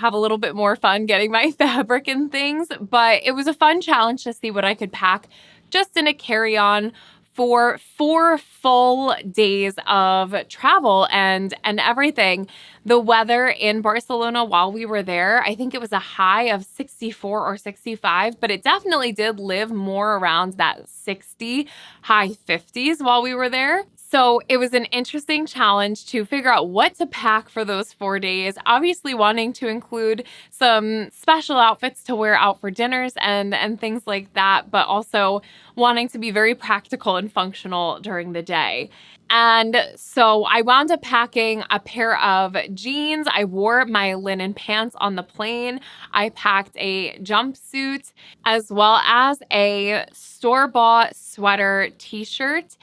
have a little bit more fun getting my fabric and things. But it was a fun challenge to see what I could pack just in a carry-on for 4 full days of travel and everything. The weather in Barcelona while we were there, I think it was a high of 64 or 65, but it definitely did live more around that 60, high 50s while we were there. So it was an interesting challenge to figure out what to pack for those 4 days, obviously wanting to include some special outfits to wear out for dinners and things like that, but also wanting to be very practical and functional during the day. And so I wound up packing a pair of jeans. I wore my linen pants on the plane. I packed a jumpsuit as well as a store-bought sweater t-shirt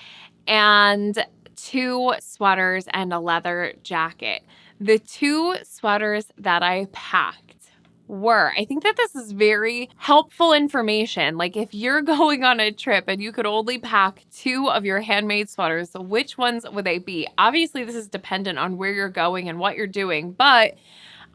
and 2 sweaters and a leather jacket. The 2 sweaters that I packed I think that this is very helpful information. Like if you're going on a trip and you could only pack 2 of your handmade sweaters, so which ones would they be? Obviously, this is dependent on where you're going and what you're doing, but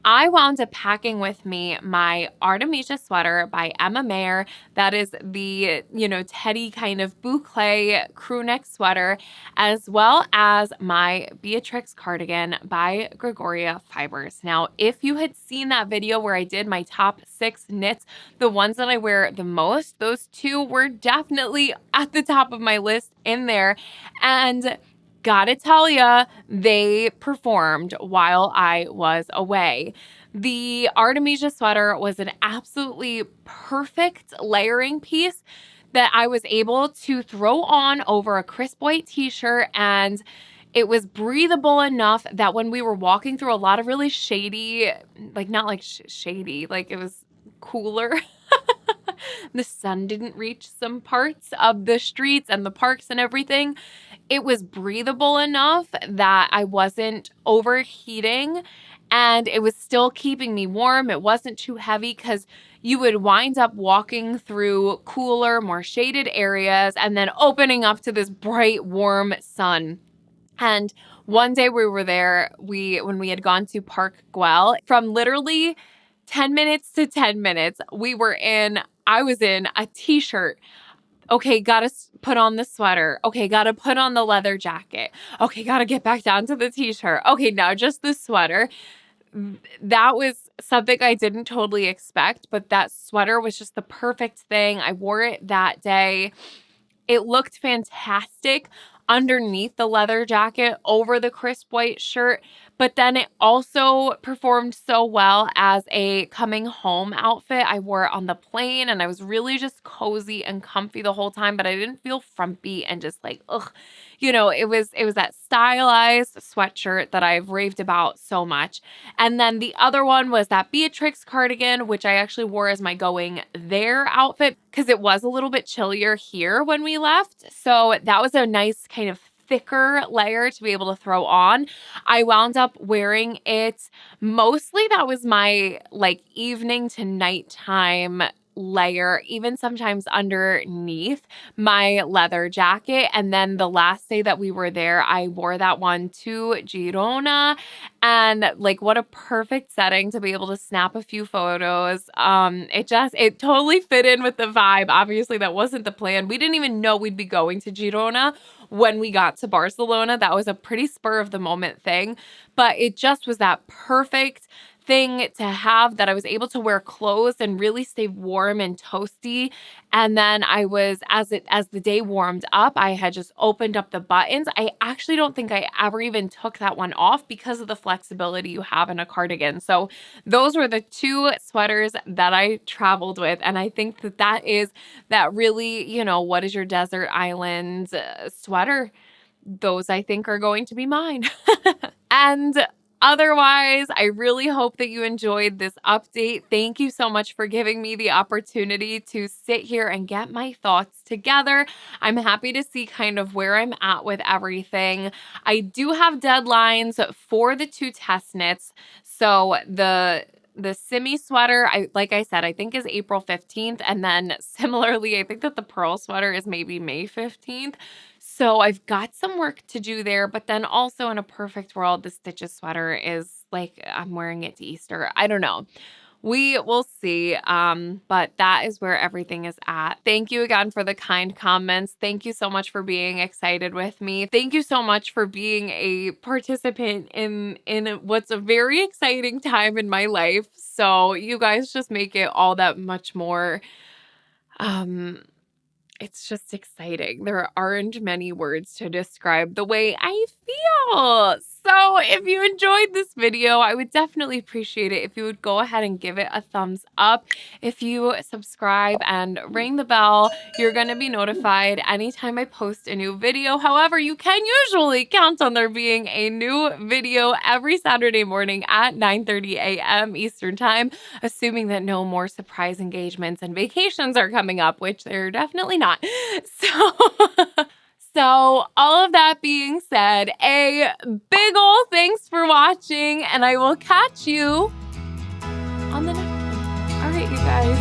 I wound up packing with me my Artemisia sweater by Emma Mayer. That is the, teddy kind of boucle crew neck sweater, as well as my Beatrix cardigan by Gregoria Fibers. Now, if you had seen that video where I did my top 6 knits, the ones that I wear the most, those 2 were definitely at the top of my list in there. And gotta tell ya, they performed while I was away. The Artemisia sweater was an absolutely perfect layering piece that I was able to throw on over a crisp white t-shirt, and it was breathable enough that when we were walking through a lot of really shady, like not like shady, like it was cooler. The sun didn't reach some parts of the streets and the parks and everything. It was breathable enough that I wasn't overheating and it was still keeping me warm. It wasn't too heavy because you would wind up walking through cooler, more shaded areas and then opening up to this bright, warm sun. And one day we were there, when we had gone to Park Güell, from literally 10 minutes to 10 minutes, I was in a t-shirt. Okay, gotta put on the sweater. Okay, gotta put on the leather jacket. Okay, gotta get back down to the t-shirt. Okay, now just the sweater. That was something I didn't totally expect, but that sweater was just the perfect thing. I wore it that day. It looked fantastic underneath the leather jacket over the crisp white shirt, But then it also performed so well as a coming home outfit. I wore it on the plane and I was really just cozy and comfy the whole time, but I didn't feel frumpy and just like, ugh. It was that stylized sweatshirt that I've raved about so much. And then the other one was that Beatrix cardigan, which I actually wore as my going there outfit because it was a little bit chillier here when we left. So that was a nice kind of thicker layer to be able to throw on. I wound up wearing it mostly. That was my like evening to nighttime layer, even sometimes underneath my leather jacket. And then the last day that we were there, I wore that one to Girona. And like, what a perfect setting to be able to snap a few photos. It totally fit in with the vibe. Obviously, that wasn't the plan. We didn't even know we'd be going to Girona when we got to Barcelona. That was a pretty spur of the moment thing, but it just was that perfect thing to have that I was able to wear clothes and really stay warm and toasty. And then as the day warmed up, I had just opened up the buttons. I actually don't think I ever even took that one off because of the flexibility you have in a cardigan. So those were the two sweaters that I traveled with. And I think that is that really, what is your desert island sweater? Those I think are going to be mine. And otherwise, I really hope that you enjoyed this update. Thank you so much for giving me the opportunity to sit here and get my thoughts together. I'm happy to see kind of where I'm at with everything. I do have deadlines for the two test knits. So the Simi Sweater, like I said, I think is April 15th. And then similarly, I think that the Pearl Sweater is maybe May 15th. So I've got some work to do there, but then also in a perfect world, the Stitches sweater is like I'm wearing it to Easter. I don't know. We will see. But that is where everything is at. Thank you again for the kind comments. Thank you so much for being excited with me. Thank you so much for being a participant in what's a very exciting time in my life. So you guys just make it all that much more it's just exciting. There aren't many words to describe the way I feel. So if you enjoyed this video, I would definitely appreciate it if you would go ahead and give it a thumbs up. If you subscribe and ring the bell, you're going to be notified anytime I post a new video. However, you can usually count on there being a new video every Saturday morning at 9:30 a.m. Eastern Time, assuming that no more surprise engagements and vacations are coming up, which they're definitely not. So all of that being said, a big ol' thanks for watching, and I will catch you on the next one. All right, you guys.